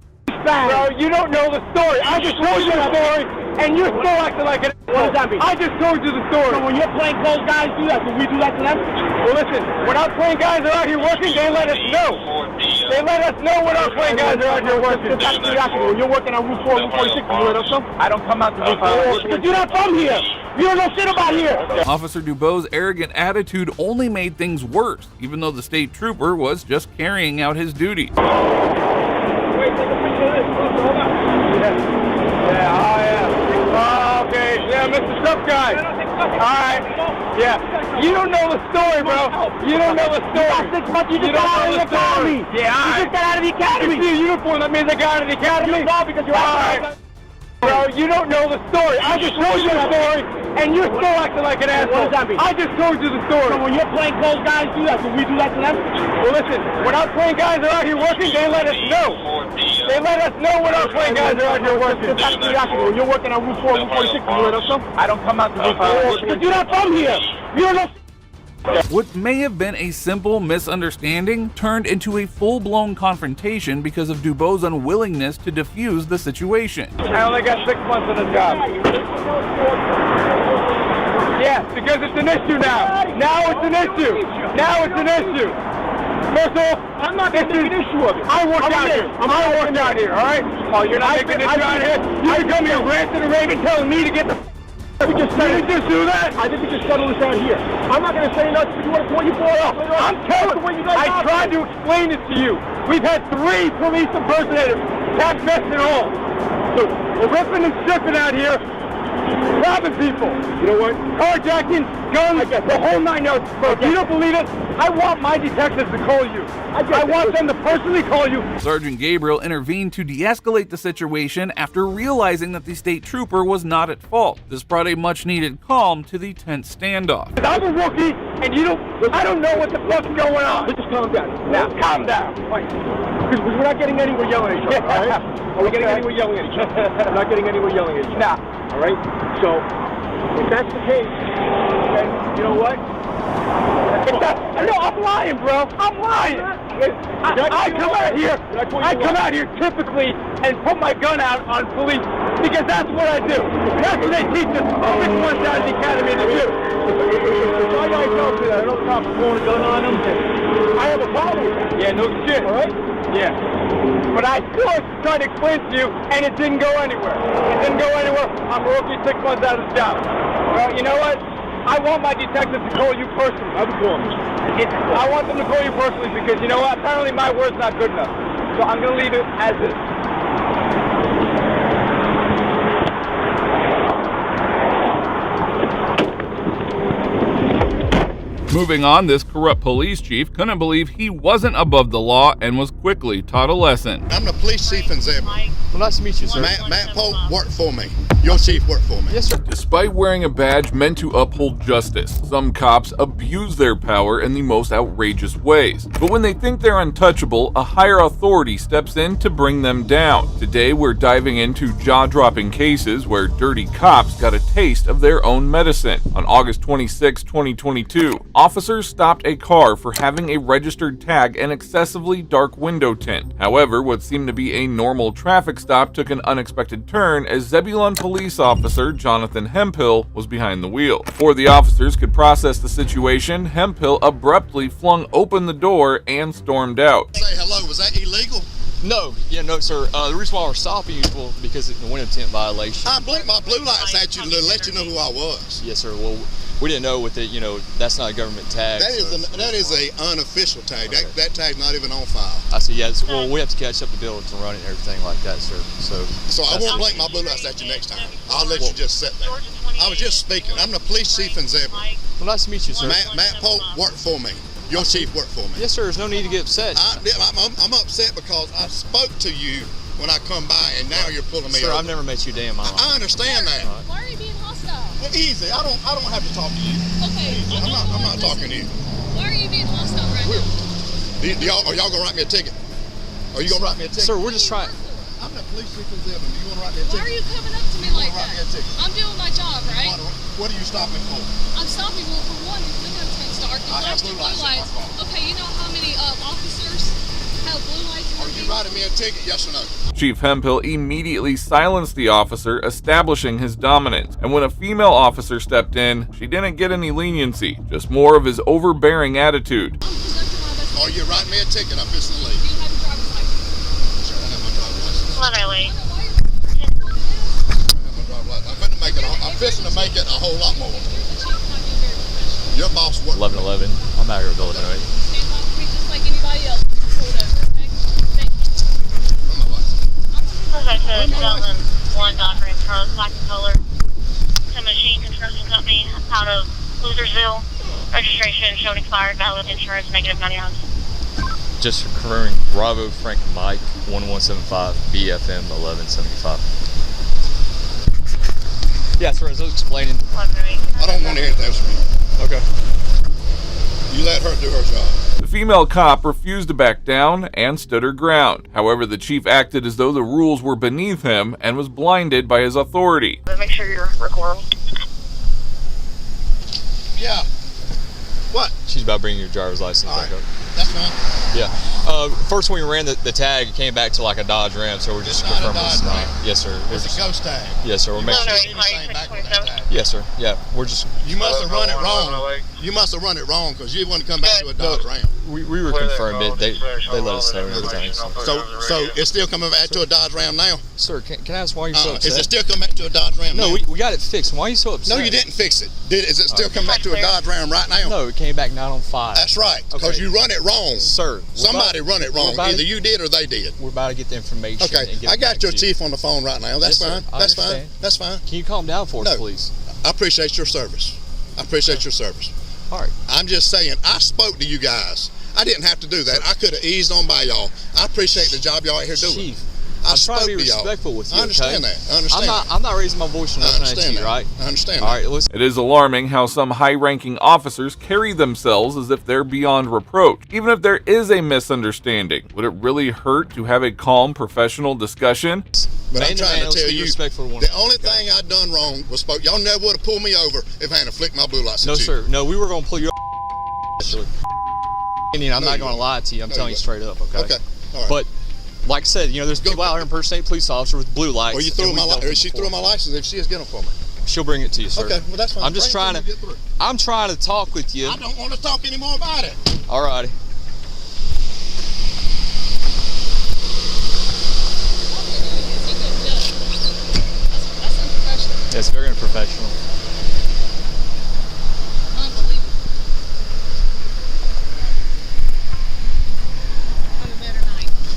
Bro, you don't know the story. I just told you the story, and you're still acting like it. What does that mean? I just told you the story. So when your plain clothes guys do that, do we do that to them? Well, listen, when our plain guys are out here working, they let us know. They let us know when our plain guys are out here working. When you're working on Route 4, Route 46, you let us know? I don't come out to Route 4. Because you're not from here. You don't know shit about here. Officer Dubois' arrogant attitude only made things worse, even though the state trooper was just carrying out his duty. Wait, take a picture of this. Hold on. Okay, yeah, Mr. Stuff Guy. Alright, yeah. You don't know the story, bro. You don't know the story. You just got out of the academy. Yeah, You just got out of the academy. You see a uniform, that means I got out of the academy? No, because you're Alright. Bro, you don't know the story. I just told you the story, and you're still acting like an asshole. What does that mean? I just told you the story. So when your plain clothes guys do that, so we do that to them? Well, listen, when our plain guys are out here working, they let us know. They let us know when our plain guys are out here working. Just out of curiosity, when you're working on Route 4, Route 46, you let us know? I don't come out to Route 4. Because you're not from here. You don't know. What may have been a simple misunderstanding turned into a full-blown confrontation because of Dubois' unwillingness to defuse the situation. I only got 6 months on the job. Yeah, because it's an issue now. Now it's an issue. Now it's an issue. First of all, I'm not going to make an issue of it. I work out here. I work out here, all right? Oh, you're not making an issue out here? You come here ranting and raving telling me to get the We just you just do that? I think we just settle this out here. I'm not going to say nothing. You want to pull you for up. I'm telling you, I tried to explain this to you. We've had 3 police impersonators, tax vests and all. So we're ripping and stripping out here, robbing people. You know what? Carjacking, guns, the whole 9 yards. If you don't believe it, I want my detectives to call you. I want them to personally call you. Sergeant Gabriel intervened to de-escalate the situation after realizing that the state trooper was not at fault. This brought a much-needed calm to the tense standoff. I'm a rookie, and I don't know what the fuck's going on. Let's just calm down. Now, calm down. Because we're not getting anywhere yelling at each other, all right? Are we getting anywhere yelling at each other? We're not getting anywhere yelling at each other. Nah. All right? So, if that's the case, then you know what? No, I'm lying, bro. I'm lying. I come out here typically and put my gun out on police because that's what I do. That's what they teach us 6 months out of the academy to do. Why do I tell you that? I don't stop pulling a gun on them. I have a problem with that. Yeah, no shit. All right? Yeah. But I still tried to explain to you, and it didn't go anywhere. It didn't go anywhere. I'm a rookie 6 months out of the job. Well, you know what? I want my detectives to call you personally. I would call them. I want them to call you personally because, you know what? Apparently my word's not good enough. So I'm going to leave it as is. Moving on, this corrupt police chief couldn't believe he wasn't above the law and was quickly taught a lesson. I'm the police chief in Zebra. Well, nice to meet you, sir. Matt Pope worked for me. Your chief worked for me. Yes, sir. Despite wearing a badge meant to uphold justice, some cops abuse their power in the most outrageous ways. But when they think they're untouchable, a higher authority steps in to bring them down. Today, we're diving into jaw-dropping cases where dirty cops got a taste of their own medicine. On August 26, 2022, officers stopped a car for having a registered tag and excessively dark window tint. However, what seemed to be a normal traffic stop took an unexpected turn as Zebulon police officer Jonathan Hemphill was behind the wheel. Before the officers could process the situation, Hemphill abruptly flung open the door and stormed out. Say hello, was that illegal? No, no, sir. The reason why we're stopping you is because it's a window tint violation. I blinked my blue lights at you to let you know who I was. Yes, sir. Well, we didn't know with it, that's not a government tag. That is a unofficial tag. That tag's not even on file. I see, yes. Well, we have to catch up the buildings and run it and everything like that, sir. So I won't blink my blue lights at you next time. I'll let you just sit there. I was just speaking. I'm the police chief in Zebra. Well, nice to meet you, sir. Matt Pope worked for me. Your chief worked for me. Yes, sir. There's no need to get upset. I'm upset because I spoke to you when I come by, and now you're pulling me over. Sir, I've never met you a day in my life. I understand that. Why are you being hostile? Well, easy. I don't have to talk to you. Okay. Easy. I'm not talking to you. Why are you being hostile right now? Are y'all gonna write me a ticket? Are you gonna write me a ticket? Sir, we're just trying. I'm the police chief in Zebulon. Do you want to write me a ticket? Why are you coming up to me like that? I'm doing my job, right? What are you stopping for? I'm stopping for one. The window tint's dark. The flash blue lights. Okay, you know how many officers have blue lights? Are you writing me a ticket? Yes or no? Chief Hemphill immediately silenced the officer, establishing his dominance. And when a female officer stepped in, she didn't get any leniency, just more of his overbearing attitude. Are you writing me a ticket? I'm fixing to leave. Do you have a driver's license? Sure, I have my driver's license. Literally. I'm fixing to make it a whole lot more. Your boss worked. 1111. I'm out here with Illinois. Stand by for me just like anybody else. Pulled over, okay? Thank you. Okay, so Losersville. Registration shown expired, valid insurance, negative 90 hours. Just confirming, Bravo Frank Mike 1175 BFM 1175. Yeah, sir, as I was explaining. I don't want to hear anything from you. Okay. You let her do her job. The female cop refused to back down and stood her ground. However, the chief acted as though the rules were beneath him and was blinded by his authority. Make sure you're recording. Yeah. What? She's about bringing your driver's license back up. That's fine. Yeah. First when we ran the tag, it came back to like a Dodge Ram, so we're just confirming it's not. Yes, sir. It's a ghost tag. Yes, sir. We're making sure. Yes, sir. Yeah, we're just. You must have run it wrong. You must have run it wrong because you want to come back to a Dodge Ram. We were confirmed it. They let us know and everything. So it's still coming back to a Dodge Ram now? Sir, can I ask why you're so upset? Is it still coming back to a Dodge Ram now? No, we got it fixed. Why are you so upset? No, you didn't fix it. Is it still coming back to a Dodge Ram right now? No, it came back 905. That's right, because you run it wrong. Sir. Somebody run it wrong. Either you did or they did. We're about to get the information. Okay, I got your chief on the phone right now. That's fine. That's fine. That's fine. Can you calm down for us, please? I appreciate your service. I appreciate your service. All right. I'm just saying, I spoke to you guys. I didn't have to do that. I could have eased on by y'all. I appreciate the job y'all out here doing. Chief, I'm trying to be respectful with you. I understand that. I understand. I'm not raising my voice or nothing at you, right? I understand. All right, listen. It is alarming how some high-ranking officers carry themselves as if they're beyond reproach. Even if there is a misunderstanding, would it really hurt to have a calm, professional discussion? But I'm trying to tell you, the only thing I done wrong was spoke. Y'all never would have pulled me over if I hadn't flicked my blue lights. No, sir. No, we were going to pull you actually. I'm not going to lie to you. I'm telling you straight up, okay? Okay. All right. But like I said, there's people out here impersonating police officers with blue lights. Or you threw my license. She threw my license. If she is getting them for me, she'll bring it to you, sir. Okay, well that's fine. I'm just trying to talk with you. I don't want to talk anymore about it. All righty. That's very unprofessional.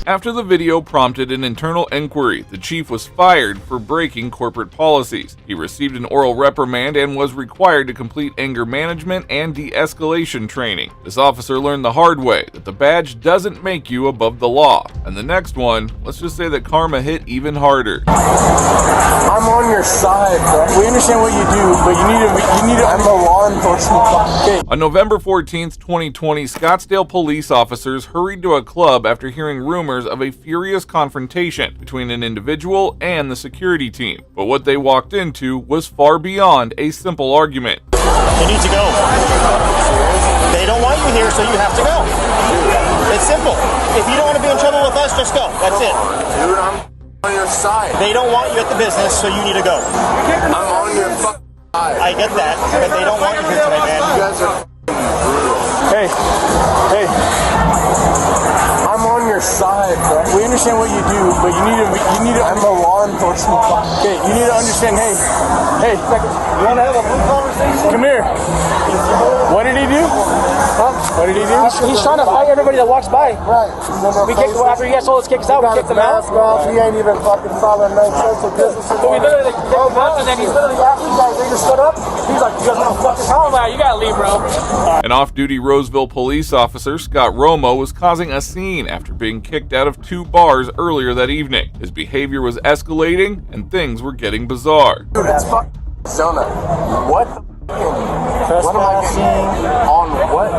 After the video prompted an internal inquiry, the chief was fired for breaking corporate policies. He received an oral reprimand and was required to complete anger management and de-escalation training. This officer learned the hard way that the badge doesn't make you above the law. And the next one, let's just say that karma hit even harder. I'm on your side, bro. We understand what you do, but you need to I'm a law enforcement. Okay. On November 14th, 2020, Scottsdale police officers hurried to a club after hearing rumors of a furious confrontation between an individual and the security team. But what they walked into was far beyond a simple argument. You need to go. They don't want you here, so you have to go. It's simple. If you don't want to be in trouble with us, just go. That's it. Dude, I'm on your side. They don't want you at the business, so you need to go. I'm on your side. I get that, but they don't want you here today, man. You guys are brutal. Hey. I'm on your side, bro. We understand what you do, but you need to. I'm a law enforcement. Okay, you need to understand. Hey, you want to have a blue conversation? Come here. What did he do? Huh? What did he do? He's trying to fight everybody that walks by. Right. We kicked after you guys told us to kick us out. We kicked him out. He ain't even fucking following no sense of business. So we literally kicked him out, and then he's literally after you guys. They just stood up. He's like, you guys want to fucking tell him that? You gotta leave, bro. An off-duty Roseville police officer, Scott Romo, was causing a scene after being kicked out of 2 bars earlier that evening. His behavior was escalating, and things were getting bizarre. Dude, it's fucking Arizona. What the What am I seeing on what?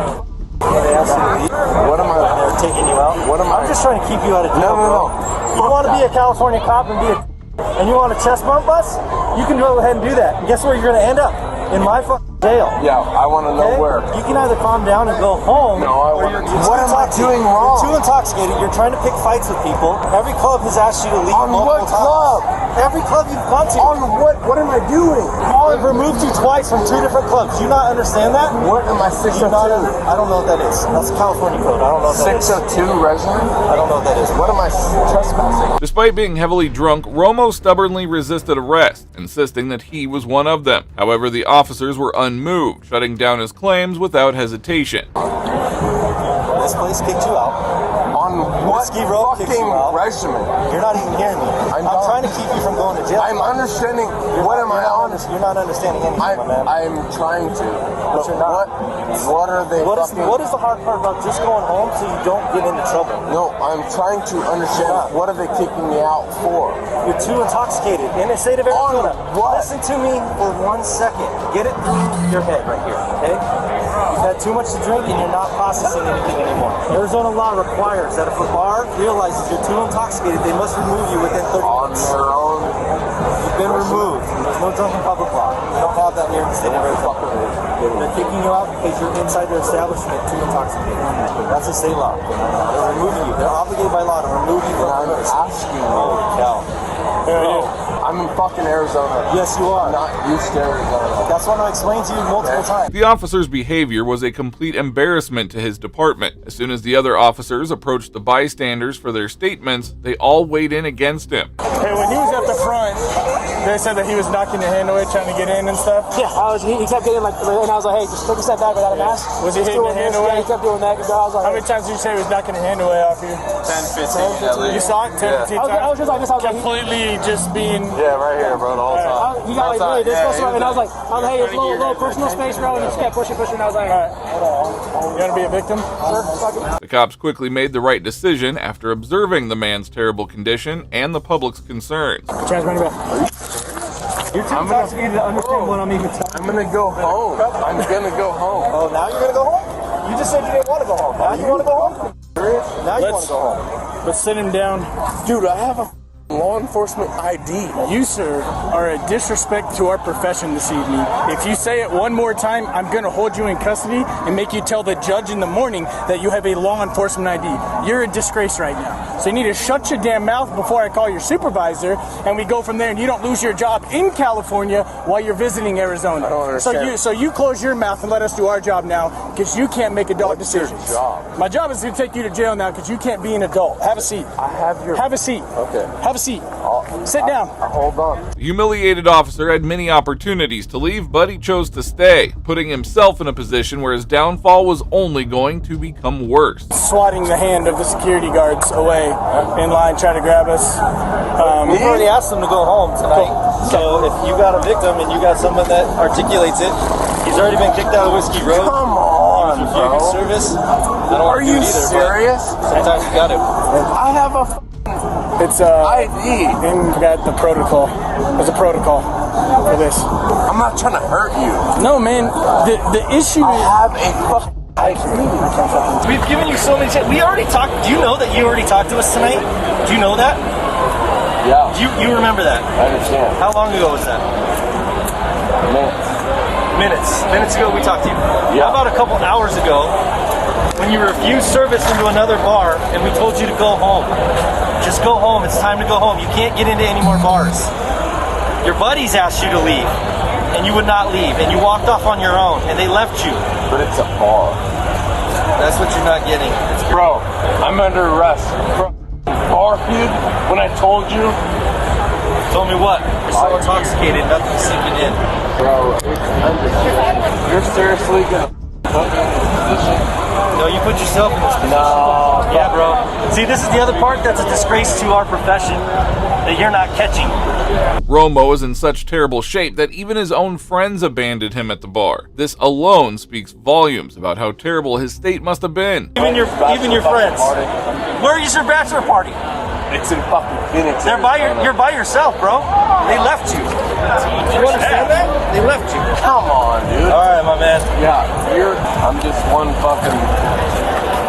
What am I? They're taking you out. What am I? I'm just trying to keep you out of jail. No. You want to be a California cop and you want to chest bump us? You can go ahead and do that. And guess where you're going to end up? In my fucking jail. Yeah, I want to know where. You can either calm down and go home. No, what am I doing wrong? You're too intoxicated. You're trying to pick fights with people. Every club has asked you to leave multiple times. Club? Every club you've gone to. On what? What am I doing? I've removed you twice from 2 different clubs. Do you not understand that? What am I 602? I don't know what that is. That's California code. I don't know what that is. 602 resident? I don't know what that is. What am I trespassing? Despite being heavily drunk, Romo stubbornly resisted arrest, insisting that he was one of them. However, the officers were unmoved, shutting down his claims without hesitation. This this place kicked you out. On what Whiskey Row kicked you out. regimen? You're not even hearing me. I'm trying to keep you from going to jail. I'm understanding. What am I on? You're not understanding anything, my man. I'm trying to. But you're not. What are they What is the hard part about just going home so you don't get into trouble? No, I'm trying to understand. What are they kicking me out for? You're too intoxicated in the state of Arizona. Listen to me for 1 second. Get it through your head right here, okay? You've had too much to drink and you're not processing anything anymore. Arizona law requires that if a bar realizes you're too intoxicated, they must remove you within 30 minutes. On their own. You've been removed. There's no drunk in public law. We don't have that here in the state of Arizona. They're kicking you out because you're inside their establishment too intoxicated. That's a state law. They're removing you. They're obligated by law to remove you from the I'm asking you. Cal. No, I'm in fucking Arizona. Yes, you are. I'm not used to Arizona. That's what I explained to you multiple times. The officer's behavior was a complete embarrassment to his department. As soon as the other officers approached the bystanders for their statements, they all weighed in against him. Hey, when he was at the front, they said that he was knocking the hand away, trying to get in and stuff. Yeah, he kept getting like, and I was like, hey, just take a step back without a mask. Was he hitting the hand away? Yeah, he kept doing that. I was like, how many times did you say he was knocking the hand away off you? 10, 15 at least. You saw it 10, 15 times? I was just like this. I was like, completely just being... Yeah, right here, bro, the whole time. He got like really this close, and I was like, hey, it's a little personal space, bro, and he just kept pushing, and I was like, all right, hold on. You want to be a victim? Sure. The cops quickly made the right decision after observing the man's terrible condition and the public's concerns. Chaz, bring it back. You're too intoxicated to understand what I'm even telling you. I'm going to go home. I'm going to go home. Oh, now you're going to go home? You just said you didn't want to go home. Now you want to go home? Now you want to go home. Let's sit him down. Dude, I have a law enforcement ID. You, sir, are a disrespect to our profession this evening. If you say it one more time, I'm going to hold you in custody and make you tell the judge in the morning that you have a law enforcement ID. You're a disgrace right now. So you need to shut your damn mouth before I call your supervisor, and we go from there, and you don't lose your job in California while you're visiting Arizona. I don't understand. So you close your mouth and let us do our job now, because you can't make adult decisions. What's your job? My job is to take you to jail now, because you can't be an adult. Have a seat. I have your... Have a seat. Okay. Have a seat. Sit down. Hold on. The humiliated officer had many opportunities to leave, but he chose to stay, putting himself in a position where his downfall was only going to become worse. Swatting the hand of the security guards away in line, trying to grab us. We've already asked them to go home tonight. So if you got a victim and you got someone that articulates it, he's already been kicked out of Whiskey Road. Come on, bro. Service. I don't Are you serious? Sometimes you got it. I have a it's ID. And we got the protocol. There's a protocol for this. I'm not trying to hurt you. No, man. The issue I have a fucking ID. We've given you so many. We already talked. Do you know that you already talked to us tonight? Do you know that? Yeah. You remember that? I understand. How long ago was that? Minutes ago we talked to you. Yeah. How about a couple hours ago when you refused service into another bar and we told you to go home? Just go home. It's time to go home. You can't get into any more bars. Your buddies asked you to leave and you would not leave, and you walked off on your own and they left you. But it's a bar. That's what you're not getting. Bro, I'm under arrest. Bro, bar feud, when I told you. Told me what? You're so intoxicated, nothing's sinking in. Bro, you're seriously gonna put me in this position? No, you put yourself in this position. No. Yeah, bro. See, this is the other part that's a disgrace to our profession that you're not catching. Romo was in such terrible shape that even his own friends abandoned him at the bar. This alone speaks volumes about how terrible his state must have been. Even your friends. Where is your bachelor party? It's in fucking Phoenix. You're by yourself, bro. They left you. Do you understand that? They left you. Come on, dude. All right, my man. Yeah, I'm just one fucking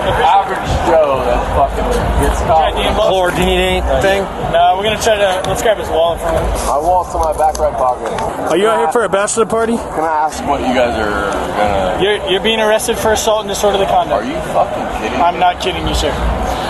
average Joe that fucking gets caught. Lord, do you need anything? No, we're gonna try to. Let's grab his wallet from him. My wallet's in my back right pocket. Are you out here for a bachelor party? Can I ask what you guys are gonna... You're being arrested for assault and disorderly conduct. Are you fucking kidding me? I'm not kidding you, sir.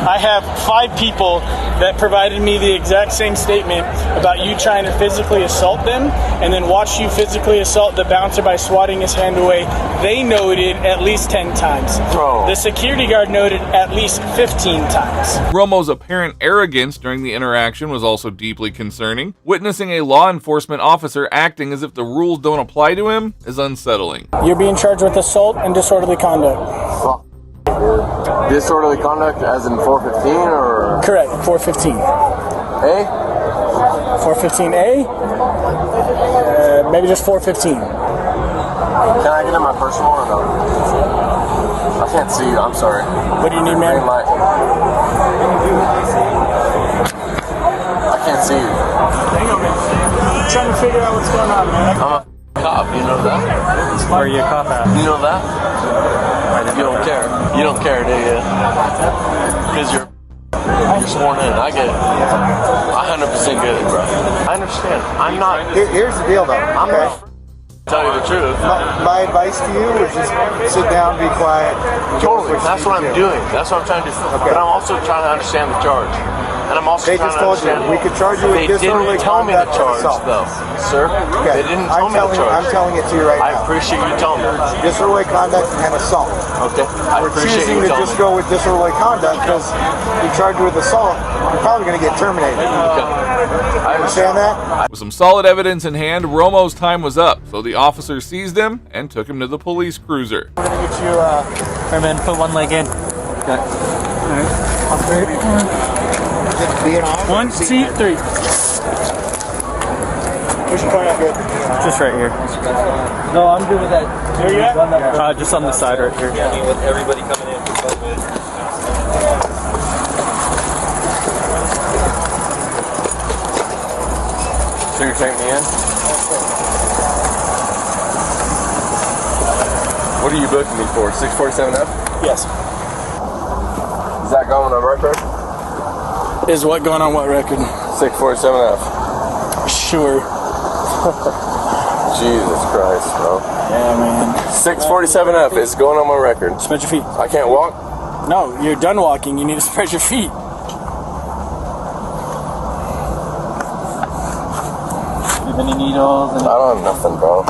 I have 5 people that provided me the exact same statement about you trying to physically assault them and then watch you physically assault the bouncer by swatting his hand away. They noted at least 10 times. Bro. The security guard noted at least 15 times. Romo's apparent arrogance during the interaction was also deeply concerning. Witnessing a law enforcement officer acting as if the rules don't apply to him is unsettling. You're being charged with assault and disorderly conduct. Disorderly conduct as in 415 or? Correct, 415. A? 415A? Maybe just 415. Can I get in my personal or no? I can't see you, I'm sorry. What do you need, man? Green light. I can't see you. Hang on, man. I'm trying to figure out what's going on, man. I'm a cop, you know that? Where are you a cop at? You know that? You don't care. You don't care, do you? Because you're sworn in. I get it. I 100% get it, bro. I understand. I'm not. Here's the deal, though. I'm not. Tell you the truth. My advice to you is just sit down, be quiet. Totally. That's what I'm doing. That's what I'm trying to do. Okay. But I'm also trying to understand the charge. And I'm also they just told you we could charge you with disorderly conduct. They didn't tell me the charge, though, sir. Okay. They didn't tell me the charge. I'm telling it to you right now. I appreciate you telling me. Disorderly conduct and assault. Okay. We're choosing to just go with disorderly conduct because we charge you with assault. You're probably going to get terminated. Okay. I understand that. With some solid evidence in hand, Romo's time was up, so the officer seized him and took him to the police cruiser. We're going to get you, Herman, put one leg in. Okay. All right. 1, 2, 3. Where's your point out good? Just right here. No, I'm good with that. Where you at? Just on the side right here. Yeah, I mean, with everybody coming in for COVID. So you're taking me in? What are you booking me for? 647F? Yes. Is that going on record? Is what going on what record? 647F. Sure. Jesus Christ, bro. Yeah, man. 647F. It's going on my record. Spread your feet. I can't walk? No, you're done walking. You need to spread your feet. You have any needles? I don't have nothing, bro.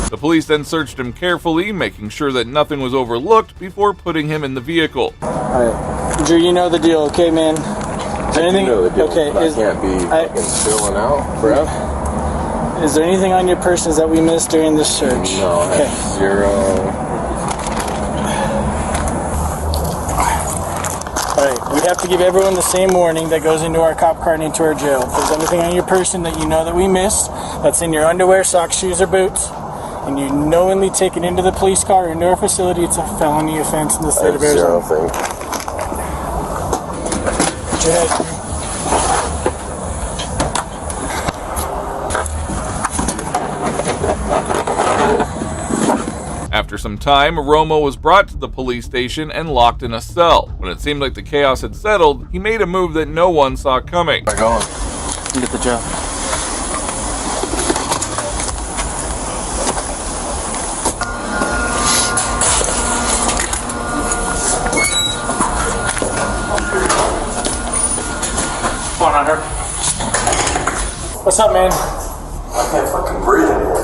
The police then searched him carefully, making sure that nothing was overlooked before putting him in the vehicle. Alright. Drew, you know the deal, okay, man? Is there anything? Know the deal, okay, I can't be fucking chilling out, bro. Is there anything on your persons that we missed during this search? No, I have zero. Alright, we have to give everyone the same warning that goes into our cop car and into our jail. If there's anything on your person that you know that we missed, that's in your underwear, socks, shoes, or boots, and you knowingly take it into the police car or into our facility, it's a felony offense in the state of Arizona. Zero thing. Put your head. After some time, Romo was brought to the police station and locked in a cell. When it seemed like the chaos had settled, he made a move that no one saw coming. Where going? Get the jail. Come on, Hunter. What's up, man? I can't fucking breathe anymore.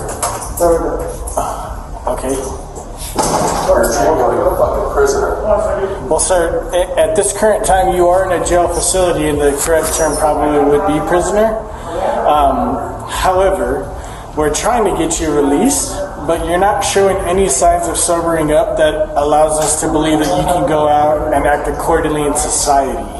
Okay. You're treating me like a fucking prisoner. Well, sir, at this current time, you are in a jail facility, and the correct term probably would be prisoner. However, we're trying to get you released, but you're not showing any signs of sobering up that allows us to believe that you can go out and act accordingly in society.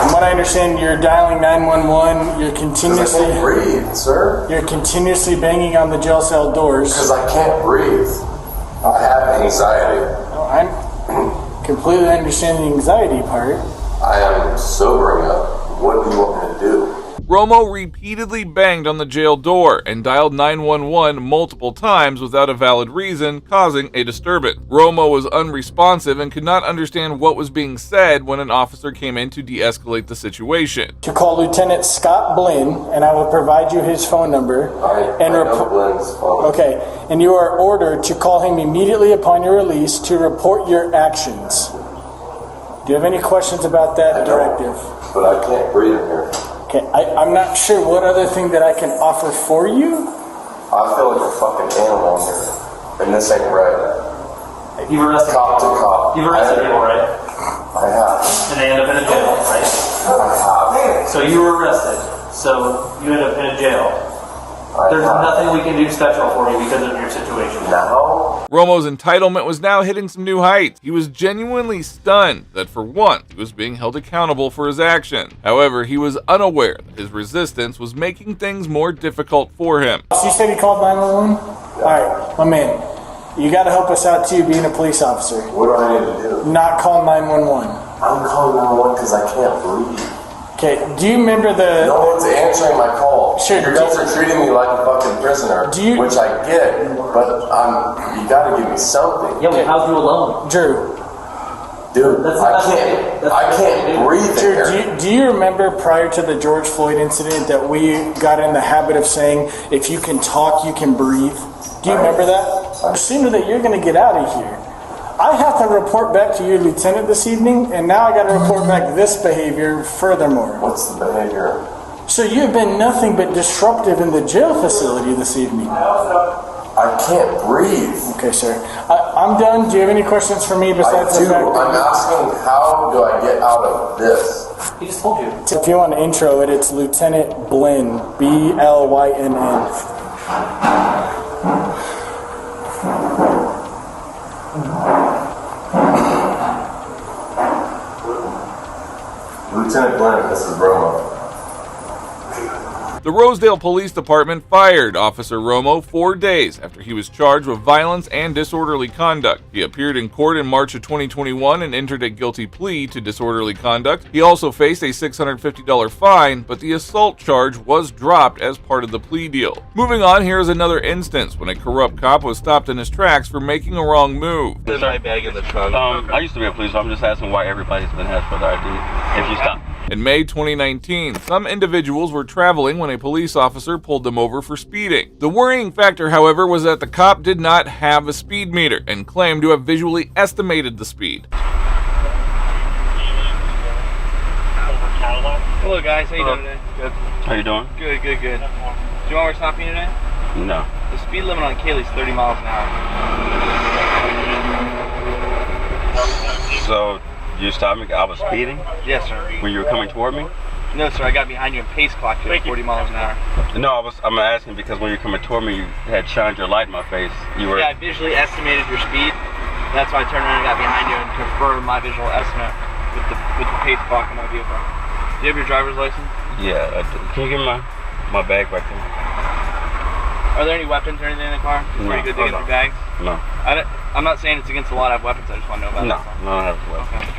From what I understand, you're dialing 911. You're continuously. I can't breathe, sir. You're continuously banging on the jail cell doors. Because I can't breathe. I have anxiety. I completely understand the anxiety part. I am sobering up. What do you want me to do? Romo repeatedly banged on the jail door and dialed 911 multiple times without a valid reason, causing a disturbance. Romo was unresponsive and could not understand what was being said when an officer came in to de-escalate the situation. To call Lieutenant Scott Blinn, and I will provide you his phone number. I know Blinn's phone. Okay, and you are ordered to call him immediately upon your release to report your actions. Do you have any questions about that directive? But I can't breathe in here. Okay, I'm not sure what other thing that I can offer for you. I feel like a fucking animal in here. And this ain't right. You've arrested cop to cop. You've arrested people, right? I have. And they end up in a jail, right? I have. So you were arrested. So you end up in a jail. There's nothing we can do special for you because of your situation. No. Romo's entitlement was now hitting some new heights. He was genuinely stunned that for once he was being held accountable for his action. However, he was unaware that his resistance was making things more difficult for him. So you said he called 911? Alright, my man, you gotta help us out too being a police officer. What do I need to do? Not call 911. I'm calling 911 because I can't breathe. Okay, do you remember the... No one's answering my call. Sure. You guys are treating me like a fucking prisoner, which I get, but you gotta give me something. Yeah, we housed you alone. Drew. Dude, I can't breathe in here. Do you remember prior to the George Floyd incident that we got in the habit of saying, if you can talk, you can breathe? Do you remember that? The sooner that you're going to get out of here. I have to report back to your lieutenant this evening, and now I got to report back this behavior furthermore. What's the behavior? So you've been nothing but disruptive in the jail facility this evening. I can't breathe. Okay, sir. I'm done. Do you have any questions for me besides the fact I'm asking, how do I get out of this? He just told you. If you want to intro it, it's Lieutenant Blynn, B-L-Y-N-N. Lieutenant Blynn, this is Romo. The Rosedale Police Department fired Officer Romo 4 days after he was charged with violence and disorderly conduct. He appeared in court in March of 2021 and entered a guilty plea to disorderly conduct. He also faced a $650 fine, but the assault charge was dropped as part of the plea deal. Moving on, here is another instance when a corrupt cop was stopped in his tracks for making a wrong move. There's my bag in the trunk. I used to be a police, so I'm just asking why everybody's been asked for their ID. If you stop. In May 2019, some individuals were traveling when a police officer pulled them over for speeding. The worrying factor, however, was that the cop did not have a speed meter and claimed to have visually estimated the speed. Hello guys, how you doing today? Good. How you doing? Good. Do you want where we're stopping you today? No. The speed limit on Kaylee's 30 miles an hour. So, you stopped me? I was speeding? Yes, sir. When you were coming toward me? No, sir. I got behind you and pace clocked you at 40 miles an hour. No, I'm asking because when you were coming toward me, you had shined your light in my face. Yeah, I visually estimated your speed. That's why I turned around and got behind you and confirmed my visual estimate with the pace clock on my vehicle. Do you have your driver's license? Yeah, I do. Can you give me my bag back there? Are there any weapons or anything in the car? No. Pretty good to get your bags? No. I'm not saying it's against the law to have weapons. I just want to know about that. No, I don't have weapons. Okay.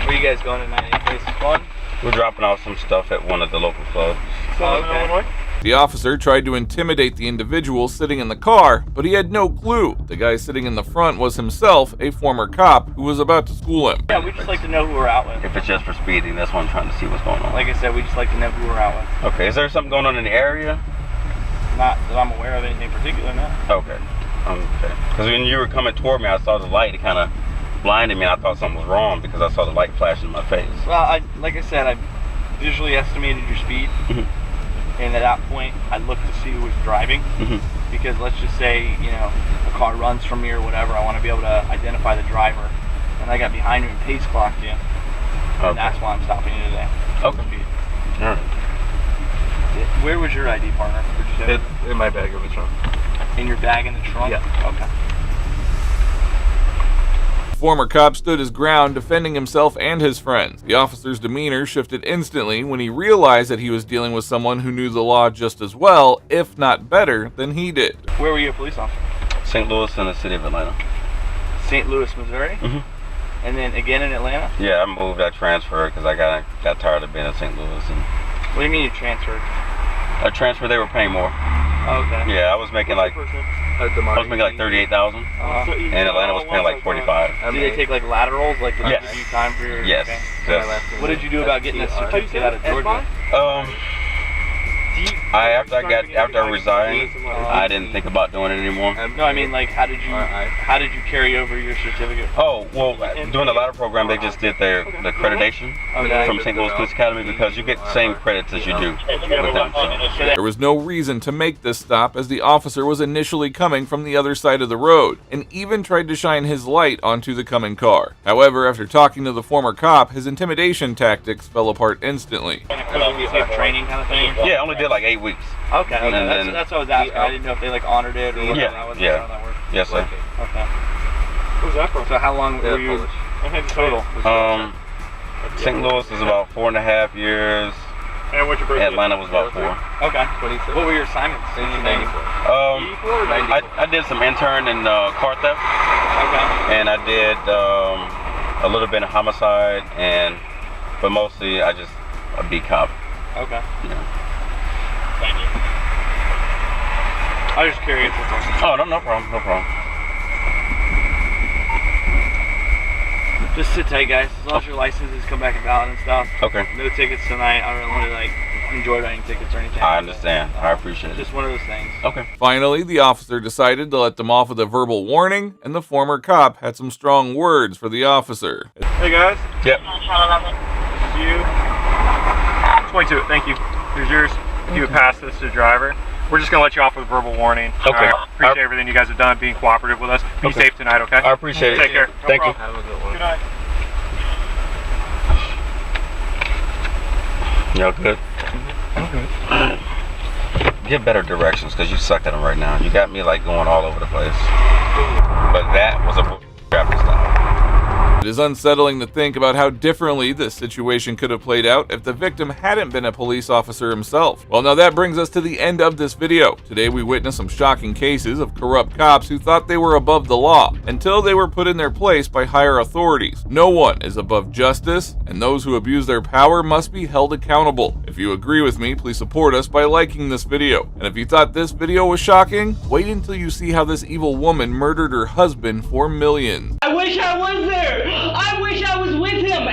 Where are you guys going tonight? Any places fun? We're dropping off some stuff at one of the local clubs. Okay. The officer tried to intimidate the individual sitting in the car, but he had no clue. The guy sitting in the front was himself a former cop who was about to school him. Yeah, we just like to know who we're out with. If it's just for speeding, that's why I'm trying to see what's going on. Like I said, we just like to know who we're out with. Okay, is there something going on in the area? Not that I'm aware of anything particular, no. Okay. Because when you were coming toward me, I saw the light. It kind of blinded me, and I thought something was wrong because I saw the light flash in my face. Well, like I said, I visually estimated your speed. And at that point, I looked to see who was driving. Because let's just say, a car runs from me or whatever, I want to be able to identify the driver. And I got behind you and pace clocked you. And that's why I'm stopping you today. Okay. All right. Where was your ID, partner? It's in my bag in the trunk. In your bag in the trunk? Yeah. Okay. Former cop stood his ground, defending himself and his friends. The officer's demeanor shifted instantly when he realized that he was dealing with someone who knew the law just as well, if not better, than he did. Where were you a police officer? St. Louis and the city of Atlanta. St. Louis, Missouri? And then again in Atlanta? Yeah, I moved. I transferred because I got tired of being in St. Louis. And what do you mean you transferred? I transferred. They were paying more. Oh, okay. Yeah, I was making like $38,000, and Atlanta was paying like 45. Do they take like laterals, like to give you time for your? Yes. Okay. What did you do about getting this certificate out of Georgia? After I resigned, I didn't think about doing it anymore. No, I mean like how did you carry over your certificate? Oh, well, doing the ladder program, they just did the accreditation from St. Louis Police Academy because you get the same credits as you do with them. So. There was no reason to make this stop as the officer was initially coming from the other side of the road and even tried to shine his light onto the coming car. However, after talking to the former cop, his intimidation tactics fell apart instantly. Training kind of thing? Yeah, I only did like 8 weeks. Okay, And then, that's what I was asking. I didn't know if they like honored it or whatever. Yeah, I wasn't sure how that worked. Yes, sir. Okay. Who's that from? So how long were you total? St. Louis is about 4.5 years. And what's your birthday? Atlanta was about 4. Okay. What were your assignments? 1994. I did some intern in car theft. Okay. And I did a little bit of homicide, but mostly I just a beat cop. Okay. Yeah. Thank you. I was just curious. Oh, no problem. No problem. Just sit tight, guys. As long as your licenses come back invalid and stuff. Okay. No tickets tonight. I don't really like enjoy writing tickets or anything. I understand. I appreciate it. Just one of those things. Okay. Finally, the officer decided to let them off with a verbal warning, and the former cop had some strong words for the officer. Hey guys. Yep. You. 22. Thank you. Here's yours. If you would pass this to the driver. We're just gonna let you off with a verbal warning. Okay. Appreciate everything you guys have done, being cooperative with us. Be safe tonight, okay? I appreciate it. Take care. Thank you. Have a good one. Good night. Y'all good? Okay. Give better directions, because you suck at them right now. You got me like going all over the place. But that was a trap this time. It is unsettling to think about how differently this situation could have played out if the victim hadn't been a police officer himself. Well, now that brings us to the end of this video. Today we witnessed some shocking cases of corrupt cops who thought they were above the law until they were put in their place by higher authorities. No one is above justice, and those who abuse their power must be held accountable. If you agree with me, please support us by liking this video. And if you thought this video was shocking, wait until you see how this evil woman murdered her husband for millions. I wish I was there. I wish I was with him.